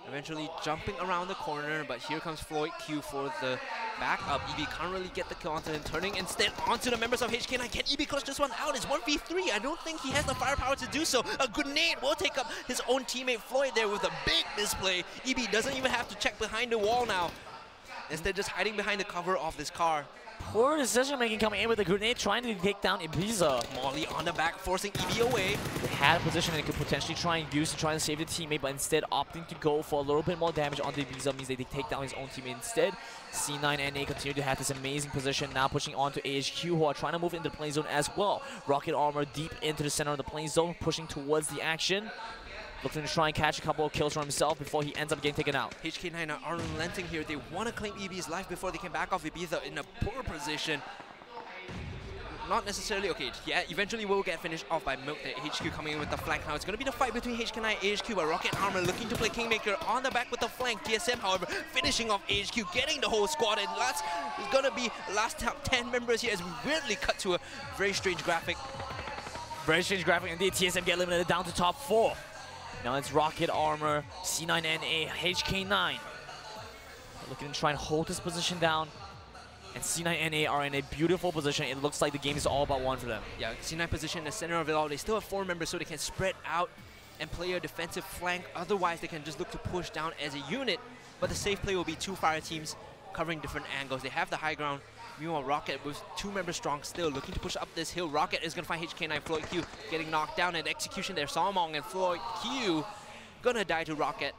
Eventually jumping around the corner, but here comes Floyd Q for the backup. EB can't really get the kill onto him, turning instead onto the members of HK9. Can EB clutch this one out? It's 1v3. I don't think he has the firepower to do so. A grenade will take up his own teammate Floyd there with a big display. EB doesn't even have to check behind the wall now. Instead, just hiding behind the cover of this car. Poor decision making coming in with a grenade, trying to take down Ibiza. Molly on the back, forcing EB away. They had a position they could potentially try and use to try and save the teammate, but instead opting to go for a little bit more damage on the Ibiza means that they take down his own teammate instead. C9NA continue to have this amazing position, now pushing on to AHQ, who are trying to move into the plane zone as well. Rocket Armor deep into the center of the plane zone, pushing towards the action. Looking to try and catch a couple of kills for himself before he ends up getting taken out. HK9 are unrelenting here. They want to claim EB's life before they can back off Ibiza in a poor position. Not necessarily, okay, yeah, eventually will get finished off by Milk. The HQ coming in with the flank. Now it's going to be the fight between HK9 and AHQ, but Rocket Armor looking to play Kingmaker on the back with the flank. TSM, however, finishing off AHQ, getting the whole squad, and last is going to be last top 10 members here as we weirdly cut to a very strange graphic. Very strange graphic indeed. TSM get eliminated down to top 4. Now it's Rocket Armor, C9NA, HK9. Looking to try and hold this position down. And C9NA are in a beautiful position. It looks like the game is all about one for them. Yeah, C9 position in the center of it all. They still have 4 members, so they can spread out and play a defensive flank. Otherwise, they can just look to push down as a unit. But the safe play will be 2 fire teams covering different angles. They have the high ground. Meanwhile, Rocket with 2 members strong still looking to push up this hill. Rocket is going to find HK9. Floyd Q getting knocked down. And execution there. Salmong and Floyd Q gonna die to Rocket.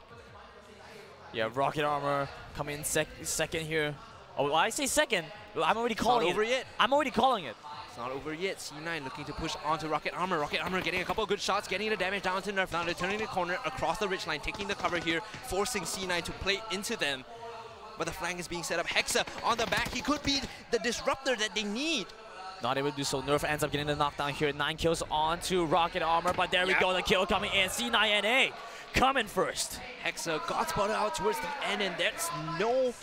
Yeah, Rocket Armor coming in second here. Oh, well, I say second. I'm already calling it. It's not over yet. I'm already calling it. It's not over yet. C9 looking to push onto Rocket Armor. Rocket Armor getting a couple of good shots, getting the damage down to Nerf. Now they're turning the corner across the ridge line, taking the cover here, forcing C9 to play into them. But the flank is being set up. Hexa on the back. He could be the disruptor that they need. Not able to do so. Nerf ends up getting the knockdown here. 9 kills onto Rocket Armor, but there we go. The kill coming in. C9NA coming first. Hexa got spotted out towards the end, and there's no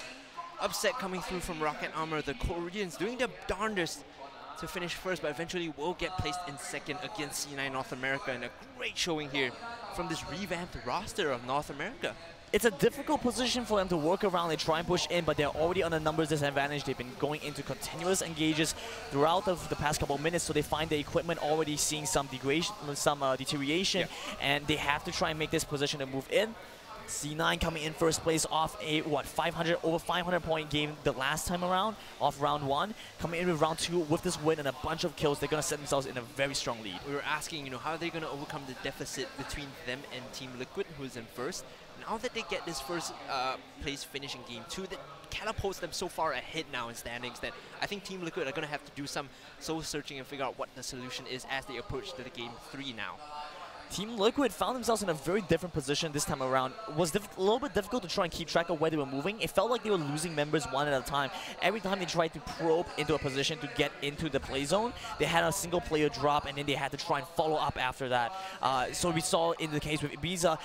upset coming through from Rocket Armor. The Koreans doing their darndest to finish first, but eventually will get placed in second against C9 North America. And a great showing here from this revamped roster of North America. It's a difficult position for them to work around. They try and push in, but they're already on a numbers disadvantage. They've been going into continuous engages throughout the past couple of minutes, so they find the equipment already seeing some degradation, deterioration, and they have to try and make this position to move in. C9 coming in first place off a over 500 point game the last time around, off round 1. Coming in with round 2 with this win and a bunch of kills, they're going to set themselves in a very strong lead. We were asking, how are they going to overcome the deficit between them and Team Liquid, who's in first? Now that they get this first place finish in game 2, that catapults them so far ahead now in standings that I think Team Liquid are going to have to do some soul searching and figure out what the solution is as they approach to the game 3 now. Team Liquid found themselves in a very different position this time around. It was a little bit difficult to try and keep track of where they were moving. It felt like they were losing members one at a time. Every time they tried to probe into a position to get into the play zone, they had a single player drop, and then they had to try and follow up after that. So we saw in the case with Ibiza,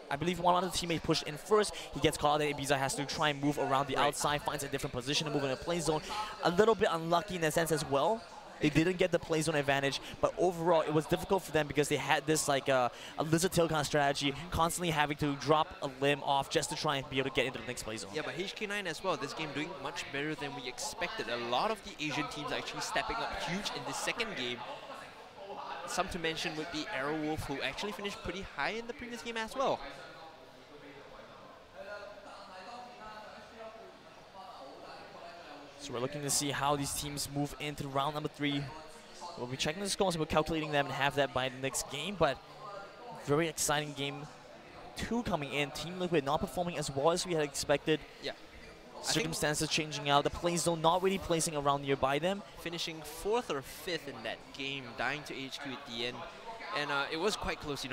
I believe one of the teammates pushed in first. He gets caught out, and Ibiza has to try and move around the outside, finds a different position to move in a play zone. A little bit unlucky in that sense as well. They didn't get the play zone advantage, but overall it was difficult for them because they had this like a lizard tail kind of strategy, constantly having to drop a limb off just to try and be able to get into the next play zone. Yeah, but HK9 as well, this game doing much better than we expected. A lot of the Asian teams are actually stepping up huge in the second game. Some to mention would be Arrowwolf, who actually finished pretty high in the previous game as well. So we're looking to see how these teams move into round number 3. We'll be checking the scores, we're calculating them and have that by the next game, but very exciting game 2 coming in. Team Liquid not performing as well as we had expected. Yeah. Circumstances changing out, the play zone not really placing around nearby them. Finishing 4th or 5th in that game, dying to HQ at the end. And it was quite close,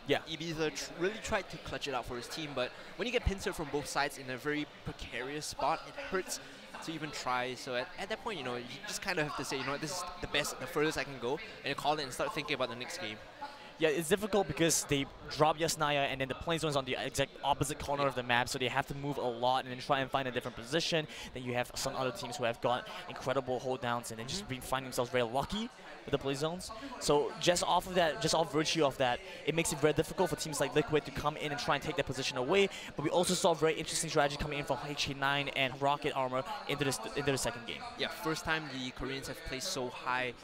Yeah. Ibiza really tried to clutch it out for his team, but when you get pincered from both sides in a very precarious spot, it hurts to even try. So at that point, you just kind of have to say, this is the furthest I can go, and you call it and start thinking about the next game. Yeah, it's difficult because they drop Yasnaya and then the play zone is on the exact opposite corner of the map, so they have to move a lot and then try and find a different position. Then you have some other teams who have got incredible hold downs and then just find themselves very lucky with the play zones. So just off virtue of that, it makes it very difficult for teams like Liquid to come in and try and take that position away. But we also saw a very interesting strategy coming in from HK9 and Rocket Armor into the second game. Yeah, first time the Koreans have placed so high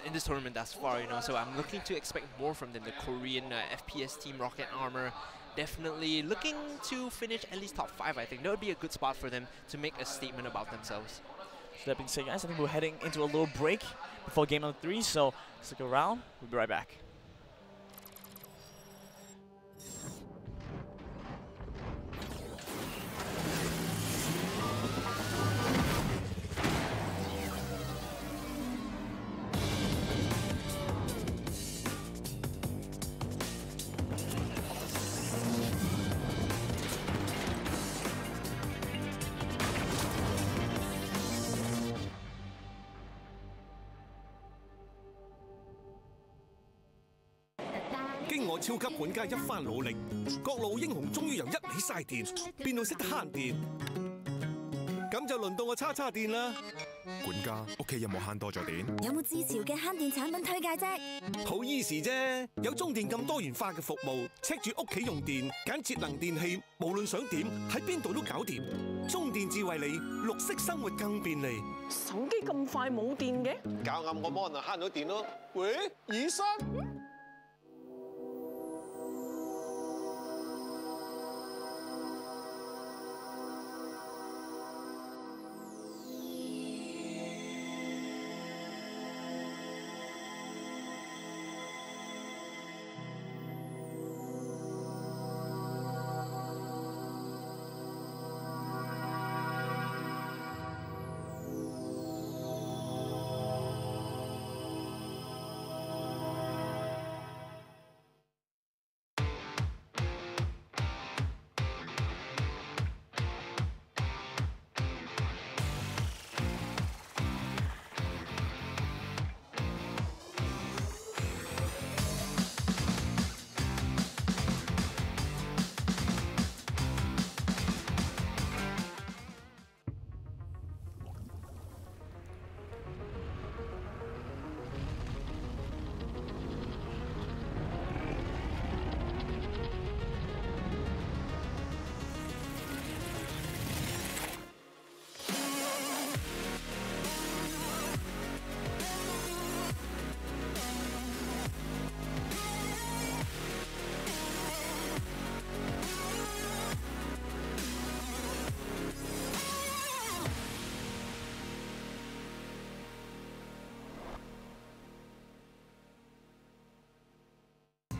in this tournament thus far, so I'm looking to expect more from them. The Korean FPS team, Rocket Armor, definitely looking to finish at least top 5, I think. That would be a good spot for them to make a statement about themselves. So that being said, guys, I think we're heading into a little break before game number 3, so stick around, we'll be right back.經我超級管家一番努力，各路英雄終於由一味嘥電變到識得慳電，咁就輪到我叉電啦。管家，屋企有冇慳多咗電？有冇自潮嘅慳電產品推介啫？好 easy 啫，有中電咁多元化嘅服務，check住屋企用電，揀節能電器，無論想點喺邊度都搞掂。中電智慧你，綠色生活更便利。手機咁快冇電嘅？搞啱個 mon 就慳到電咯。喂，醫生。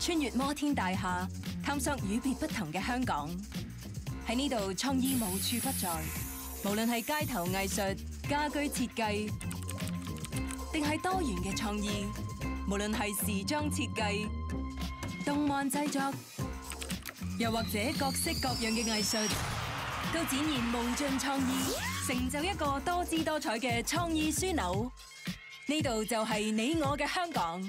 穿越摩天大廈，探索與別不同嘅香港。喺呢度，創意無處不在。無論係街頭藝術、家居設計，定係多元嘅創意；無論係時裝設計、動漫製作，又或者各式各樣嘅藝術，都展現無盡創意，成就一個多姿多彩嘅創意樞紐。呢度就係你我嘅香港。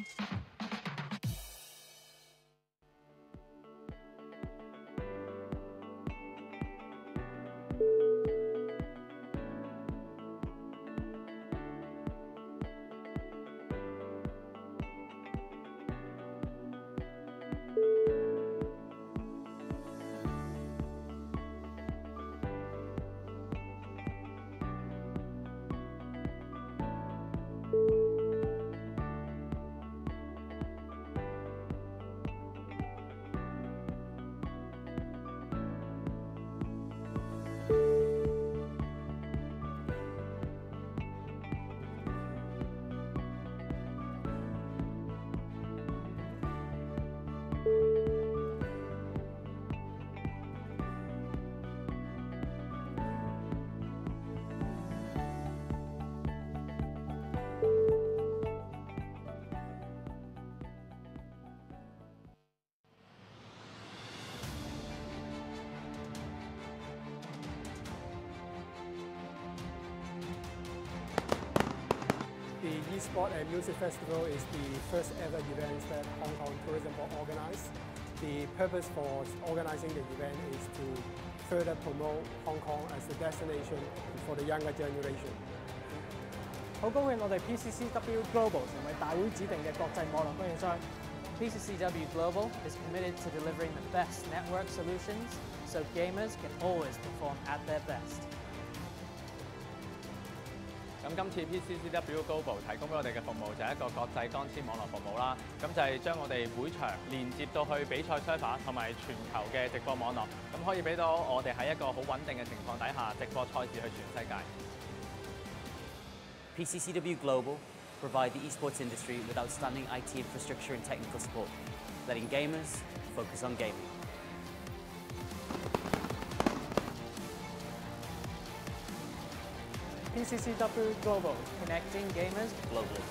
The Esport and Music Festival is the first ever event that Hong Kong Tourism Board organized. The purpose for organizing the event is to further promote Hong Kong as a destination for the younger generation. 好高興我哋 PCCW Global 成為大會指定嘅國際網絡供應商。PCCW Global is committed to delivering the best network solutions so gamers can always perform at their best. 咁今次 PCCW Global 提供俾我哋嘅服務就係一個國際光纖網絡服務啦。咁就係將我哋會場連接到去比賽 server 同埋全球嘅直播網絡，咁可以俾到我哋喺一個好穩定嘅情況底下直播賽事去全世界。PCCW Global provide the esports industry with outstanding IT infrastructure and technical support, letting gamers focus on gaming. PCCW Global, connecting gamers globally.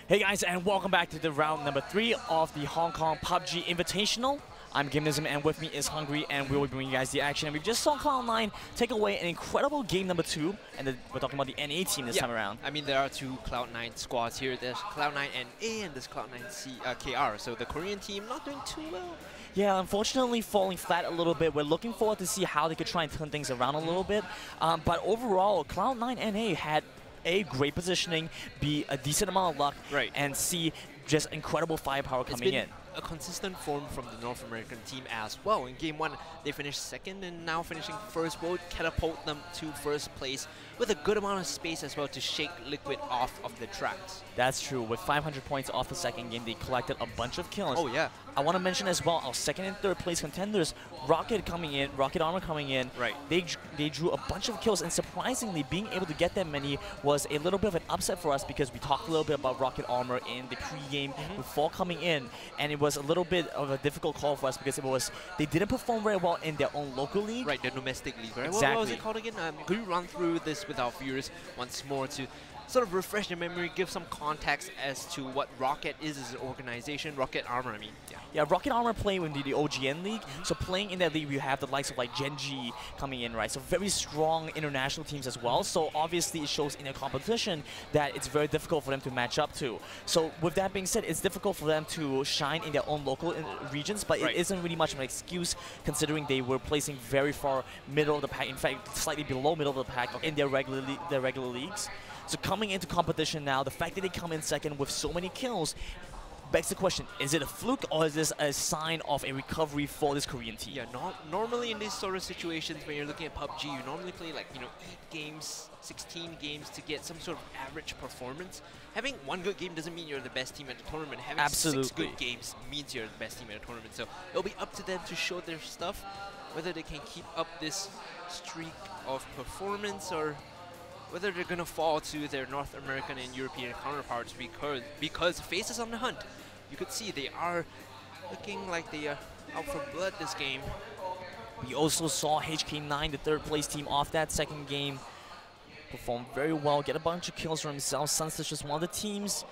Hey guys, and welcome back to the round number 3 of the Hong Kong PUBG Invitational. I'm Gymnasium, and with me is Hungry, and we will bring you guys the action. And we just saw Cloud9 take away an incredible game number 2, and we're talking about the NA team this time around. I mean, there are two Cloud9 squads here. There's Cloud9 NA and there's Cloud9 KR. So the Korean team not doing too well. Yeah, unfortunately falling flat a little bit. We're looking forward to see how they could try and turn things around a little bit. But overall, Cloud9 NA had a great positioning, be a decent amount of luck, and see just incredible firepower coming in. A consistent form from the North American team as well. In game 1, they finished second, and now finishing first will catapult them to first place with a good amount of space as well to shake Liquid off of the tracks. That's true. With 500 points off the second game, they collected a bunch of kills. Oh yeah. I want to mention as well our second and third place contenders, Rocket Armor coming in. Right. They drew a bunch of kills, and surprisingly, being able to get that many was a little bit of an upset for us because we talked a little bit about Rocket Armor in the pre-game before coming in, and it was a little bit of a difficult call for us because they didn't perform very well in their own local league. Right, their domestic league. Right? Exactly. What was it called again? Could you run through this with our viewers once more to sort of refresh their memory, give some context as to what Rocket is as an organization? Rocket Armor, I mean. Yeah, Rocket Armor playing in the OGN League. So playing in that league, you have the likes of like Genji coming in, right? So very strong international teams as well. So obviously it shows in a competition that it's very difficult for them to match up to. So with that being said, it's difficult for them to shine in their own local regions, but it isn't really much of an excuse considering they were placing very far middle of the pack, in fact, slightly below middle of the pack in their regular leagues. So coming into competition now, the fact that they come in second with so many kills begs the question, is it a fluke or is this a sign of a recovery for this Korean team? Yeah, normally in these sort of situations when you're looking at PUBG, you normally play like, 8 games, 16 games to get some sort of average performance. Having one good game doesn't mean you're the best team at the tournament. Having 6 good games means you're the best team at the tournament. So it'll be up to them to show their stuff, whether they can keep up this streak of performance or whether they're going to fall to their North American and European counterparts because FaZe is on the hunt. You could see they are looking like they are out for blood this game. We also saw HK9, the third place team off that second game, perform very well, get a bunch of kills for himself. Sunstitch was one of the teams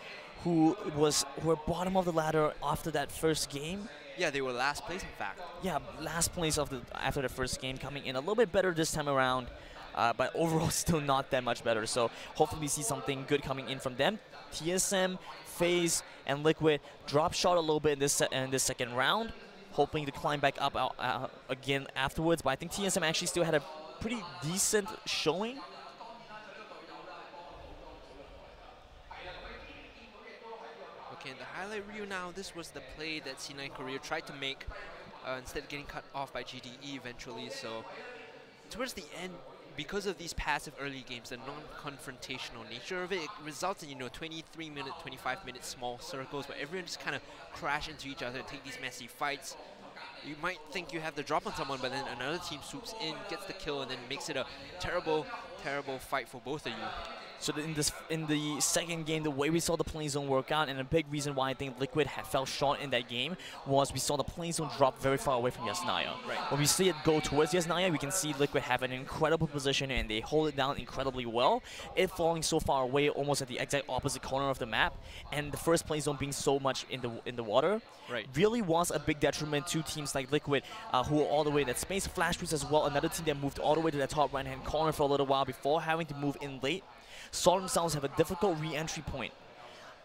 who were bottom of the ladder after that first game. Yeah, they were last place in fact. Yeah, last place after the first game, coming in a little bit better this time around. But overall still not that much better. So hopefully we see something good coming in from them. TSM, FaZe, and Liquid drop shot a little bit in this second round, hoping to climb back up again afterwards. But I think TSM actually still had a pretty decent showing. Okay, in the highlight reel now, this was the play that C9 Korea tried to make instead of getting cut off by GDE eventually. So towards the end, because of these passive early games, the non-confrontational nature of it, it results in 23-minute, 25-minute small circles where everyone just kind of crash into each other and take these messy fights. You might think you have the drop on someone, but then another team swoops in, gets the kill, and then makes it a terrible, terrible fight for both of you. So in the second game, the way we saw the play zone work out, and a big reason why I think Liquid fell short in that game was we saw the play zone drop very far away from Yasnaya. Right. When we see it go towards Yasnaya, we can see Liquid have an incredible position and they hold it down incredibly well. It falling so far away, almost at the exact opposite corner of the map, and the first play zone being so much in the water, really was a big detriment to teams like Liquid, who were all the way in that space. Flash Boost as well, another team that moved all the way to the top right-hand corner for a little while before having to move in late. Saw themselves have a difficult re-entry point.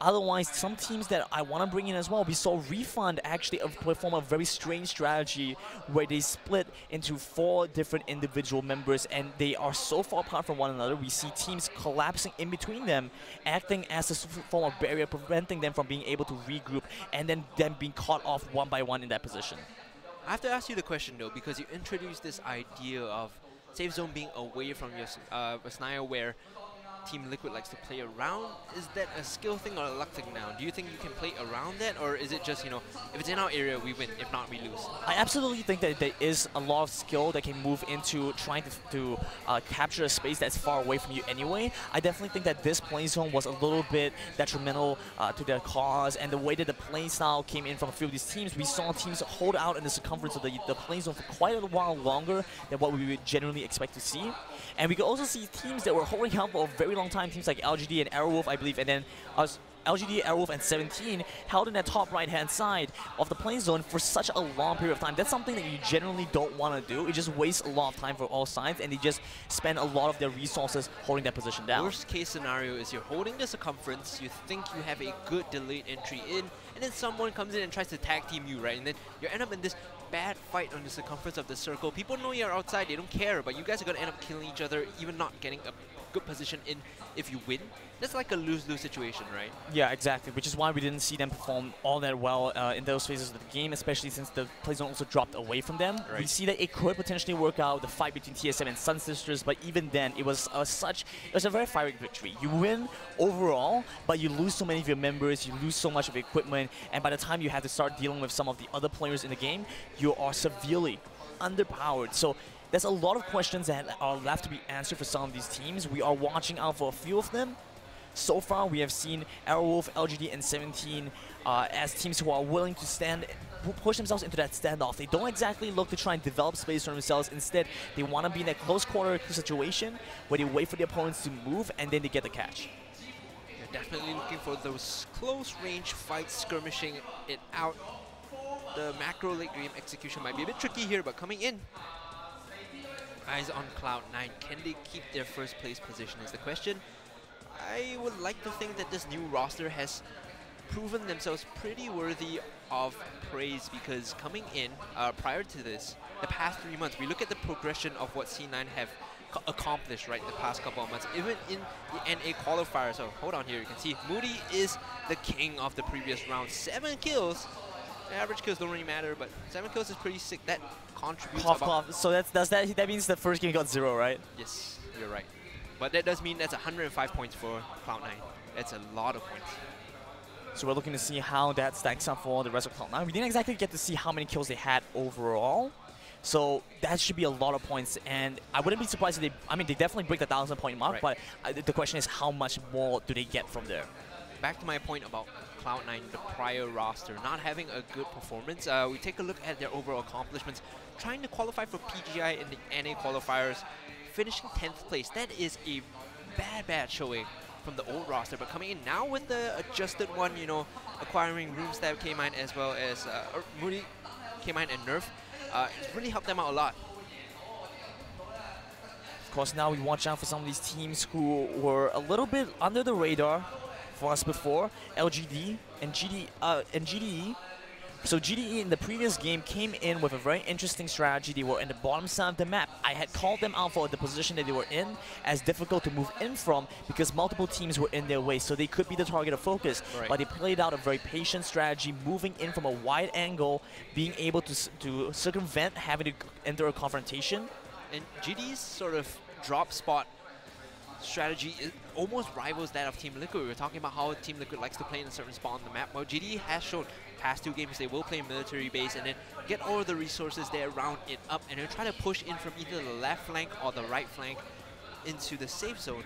Otherwise, some teams that I want to bring in as well, we saw Refund actually perform a very strange strategy where they split into 4 different individual members, and they are so far apart from one another. We see teams collapsing in between them, acting as a form of barrier, preventing them from being able to regroup, and then them being caught off one by one in that position. I have to ask you the question though, because you introduced this idea of safe zone being away from your Yasnaya, where Team Liquid likes to play around. Is that a skill thing or a luck thing now? Do you think you can play around that, or is it just, if it's in our area, we win, if not, we lose? I absolutely think that there is a lot of skill that can move into trying to capture a space that's far away from you anyway. I definitely think that this play zone was a little bit detrimental to their cause, and the way that the play style came in from a few of these teams, we saw teams hold out in the circumference of the play zone for quite a while longer than what we would generally expect to see. And we could also see teams that were holding out for a very long time, teams like LGD and Aerowolf, I believe, and then LGD, Airwolf, and 17 held in that top right-hand side of the playing zone for such a long period of time. That's something that you generally don't want to do. It just wastes a lot of time for all sides, and they just spend a lot of their resources holding that position down. Worst case scenario is you're holding the circumference, you think you have a good delayed entry in, and then someone comes in and tries to tag team you, right? And then you end up in this bad fight on the circumference of the circle. People know you're outside, they don't care, but you guys are going to end up killing each other, even not getting a good position in if you win. That's like a lose-lose situation, right? Yeah, exactly, which is why we didn't see them perform all that well in those phases of the game, especially since the play zone also dropped away from them. Right. We see that it could potentially work out, the fight between TSM and Sun Sisters, but even then, it was a very fiery victory. You win overall, but you lose so many of your members, you lose so much of equipment, and by the time you have to start dealing with some of the other players in the game, you are severely underpowered. So there's a lot of questions that are left to be answered for some of these teams. We are watching out for a few of them. So far, we have seen Airwolf, LGD, and 17 as teams who are willing to push themselves into that standoff. They don't exactly look to try and develop space for themselves. Instead, they want to be in a close quarter situation where they wait for the opponents to move and then they get the catch. You're definitely looking for those close range fights, skirmishing it out. The macro late game execution might be a bit tricky here, but coming in. Eyes on Cloud9. Can they keep their first place position is the question. I would like to think that this new roster has proven themselves pretty worthy of praise, because coming in prior to this, the past 3 months, we look at the progression of what C9 have accomplished, right, the past couple of months, even in the NA qualifier. So hold on here, you can see Moody is the king of the previous round. 7 kills. The average kills don't really matter, but 7 kills is pretty sick. That contributes about... So that means the first game got 0, right? Yes, you're right. But that does mean that's 105 points for Cloud9. That's a lot of points. So we're looking to see how that stacks up for the rest of Cloud9. We didn't exactly get to see how many kills they had overall. So that should be a lot of points. And I wouldn't be surprised if they definitely break the 1,000 point mark, right. But the question is how much more do they get from there? Back to my point about Cloud9, the prior roster, not having a good performance. We take a look at their overall accomplishments. Trying to qualify for PGI in the NA qualifiers, finishing 10th place. That is a bad showing from the old roster, but coming in now with the adjusted one, you know, acquiring Roomstab, K-Mine, as well as Moody, K-Mine, and Nerf, it's really helped them out a lot. Of course, now we watch out for some of these teams who were a little bit under the radar for us before, LGD and GDE. So GDE in the previous game came in with a very interesting strategy. They were in the bottom side of the map. I had called them out for the position that they were in as difficult to move in from because multiple teams were in their way, so they could be the target of focus. Right. But they played out a very patient strategy, moving in from a wide angle, being able to circumvent having to enter a confrontation. And GD's sort of drop spot strategy almost rivals that of Team Liquid. We were talking about how Team Liquid likes to play in a certain spot on the map. Well, GD has shown past 2 games they will play military base and then get all the resources there, round it up, and then try to push in from either the left flank or the right flank into the safe zone.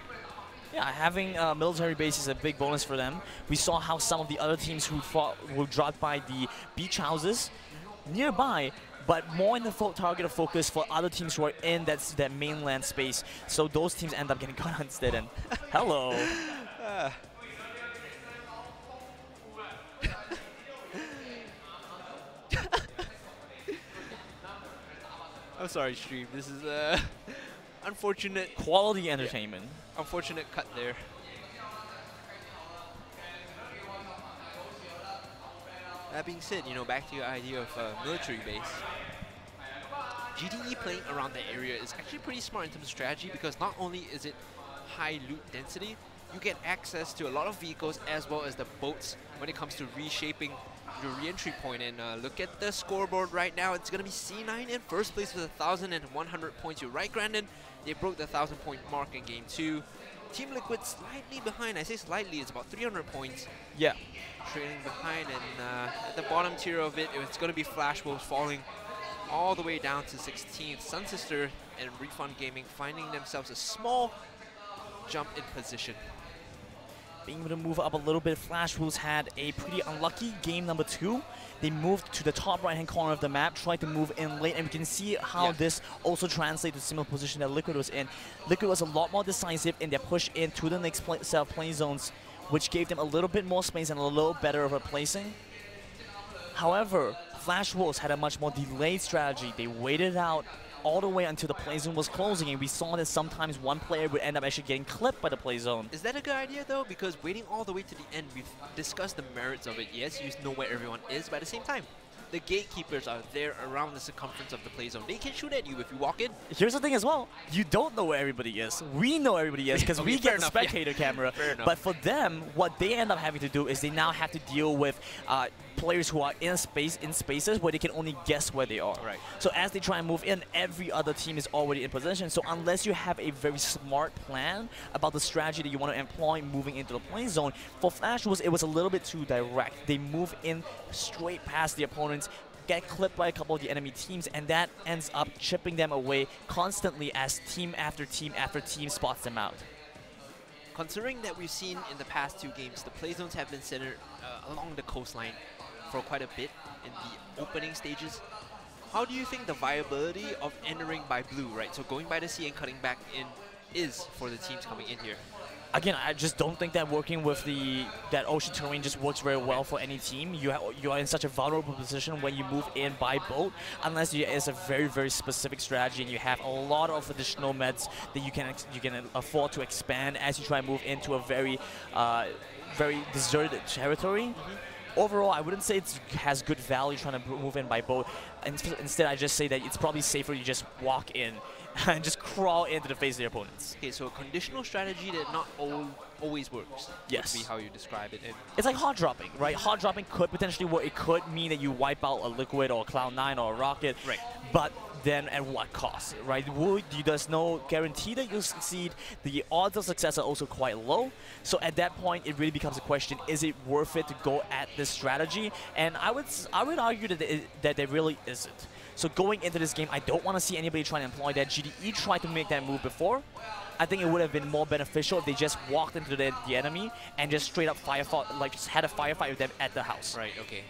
Yeah, having a military base is a big bonus for them. We saw how some of the other teams who were dropped by the beach houses nearby, but more in the target of focus for other teams who are in that mainland space. So those teams end up getting caught instead. And hello. I'm sorry, stream. This is unfortunate. Quality entertainment. Yeah, unfortunate cut there. That being said, you know, back to your idea of military base. GDE playing around that area is actually pretty smart in terms of strategy, because not only is it high loot density, you get access to a lot of vehicles as well as the boats when it comes to reshaping your re-entry point. And look at the scoreboard right now. It's going to be C9 in first place with 1,100 points. You're right, Grandin. They broke the 1,000 point mark in game 2. Team Liquid slightly behind. I say slightly, it's about 300 points. Yeah. Trailing behind, and at the bottom tier of it, it's going to be Flash Wolves falling all the way down to 16th. Sun Sister and Refund Gaming finding themselves a small jump in position. Being able to move up a little bit, Flash Wolves had a pretty unlucky game number 2. They moved to the top right-hand corner of the map, tried to move in late, and we can see how this also translates to similar position that Liquid was in. Liquid was a lot more decisive in their push into the next set of play zones which gave them a little bit more space and a little better of a placing. However, Flash Wolves had a much more delayed strategy. They waited out all the way until the play zone was closing, and we saw that sometimes one player would end up actually getting clipped by the play zone. Is that a good idea though? Because waiting all the way to the end, we've discussed the merits of it. Yes, you know where everyone is, but at the same time, the gatekeepers are there around the circumference of the play zone. They can shoot at you if you walk in. Here's the thing as well. You don't know where everybody is. We know everybody is because Okay, we get a enough, spectator camera. But for them, what they end up having to do is they now have to deal with players who are in spaces where they can only guess where they are. Right. So as they try and move in, every other team is already in position. So unless you have a very smart plan about the strategy that you want to employ moving into the play zone, for Flash Wolves, it was a little bit too direct. They move in straight past the opponents, get clipped by a couple of the enemy teams, and that ends up chipping them away constantly as team after team after team spots them out. Considering that we've seen in the past 2 games, the play zones have been centered along the coastline for quite a bit in the opening stages. How do you think the viability of entering by blue, right? So going by the sea and cutting back in is for the teams coming in here? Again, I just don't think that working with that ocean terrain just works very well for any team. You are in such a vulnerable position when you move in by boat, unless it's a very, very specific strategy and you have a lot of additional meds that you can afford to expand as you try and move into a very deserted territory. Overall, I wouldn't say it has good value trying to move in by boat. Instead, I just say that it's probably safer you just walk in and just crawl into the face of the opponents. Okay, so a conditional strategy that not always works. Yes. Would be how you describe it. And it's like hot dropping, right? Hot dropping could potentially work. It could mean that you wipe out a Liquid or a Cloud9 or a Rocket. Right. But then at what cost, right? There's no guarantee that you'll succeed. The odds of success are also quite low. So at that point, it really becomes a question, is it worth it to go at this strategy? And I would argue that there really isn't. So going into this game, I don't want to see anybody trying to employ that. GDE tried to make that move before. I think it would have been more beneficial if they just walked into the enemy and just straight up just had a firefight with them at the house. Right, okay.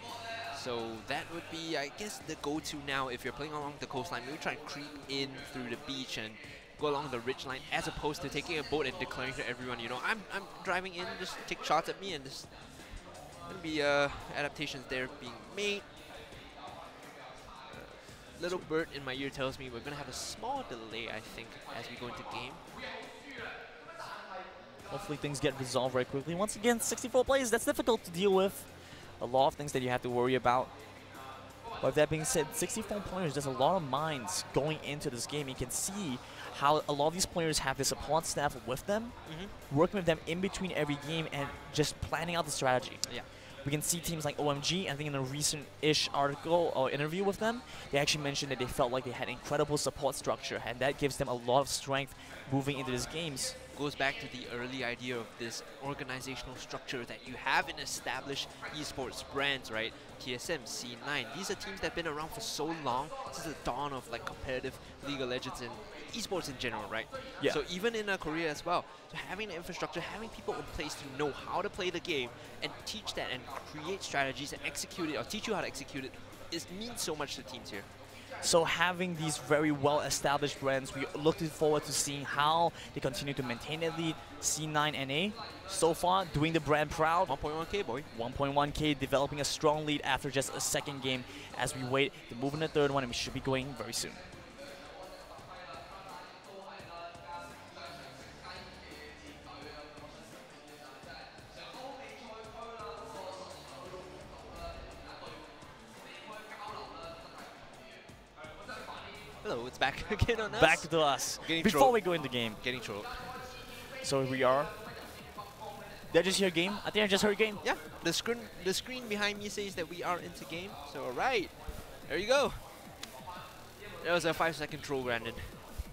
So that would be, I guess, the go-to now if you're playing along the coastline. Maybe try and creep in through the beach and go along the ridgeline, as opposed to taking a boat and declaring to everyone, you know, I'm driving in, just take shots at me, and there's gonna be adaptations there being made. Little bird in my ear tells me we're gonna have a small delay, I think, as we go into game. Hopefully things get resolved very quickly. Once again, 64 players, that's difficult to deal with. A lot of things that you have to worry about. But with that being said, 64 players, there's a lot of minds going into this game. You can see how a lot of these players have the support staff with them, working with them in between every game and just planning out the strategy. Yeah. We can see teams like OMG, I think in a recent-ish article or interview with them, they actually mentioned that they felt like they had incredible support structure, and that gives them a lot of strength moving into these games. Goes back to the early idea of this organizational structure that you have in established esports brands, right? TSM, C9, these are teams that have been around for so long since the dawn of like competitive League of Legends and esports in general, right? Yeah. So even in Korea as well, so having the infrastructure, having people in place to know how to play the game and teach that and create strategies and execute it, or teach you how to execute it, means so much to teams here. So having these very well-established brands, we're looking forward to seeing how they continue to maintain their lead. C9 NA, so far, doing the brand proud. 1.1k, boy. 1.1k, developing a strong lead after just a second game as we wait to move in the third one, and we should be going very soon. Hello, it's back again on us. Back to us. Before we go into game. Getting trolled. So here we are. Did I just hear game? I think I just heard game. Yeah, the screen behind me says that we are into game. So alright, there you go. That was a 5-second troll, Brandon.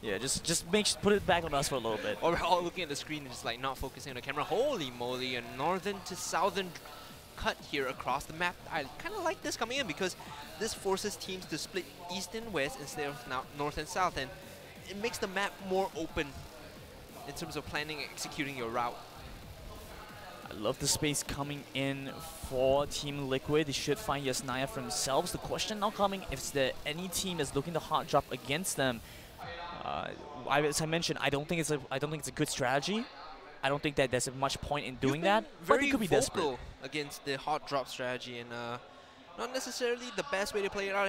Yeah, just put it back on us for a little bit. Or we're all looking at the screen and just like not focusing on the camera. Holy moly, a northern to southern cut here across the map. I kind of like this coming in because this forces teams to split east and west instead of now north and south, and it makes the map more open in terms of planning and executing your route. I love the space coming in for Team Liquid. They should find Yasnaya for themselves. The question now coming, if there any team that's looking to hot drop against them, as I mentioned, I don't think it's a good strategy. I don't think that there's much point in doing You've that. been But very they could be desperate. vocal against the hot drop strategy, and not necessarily the best way to play it out.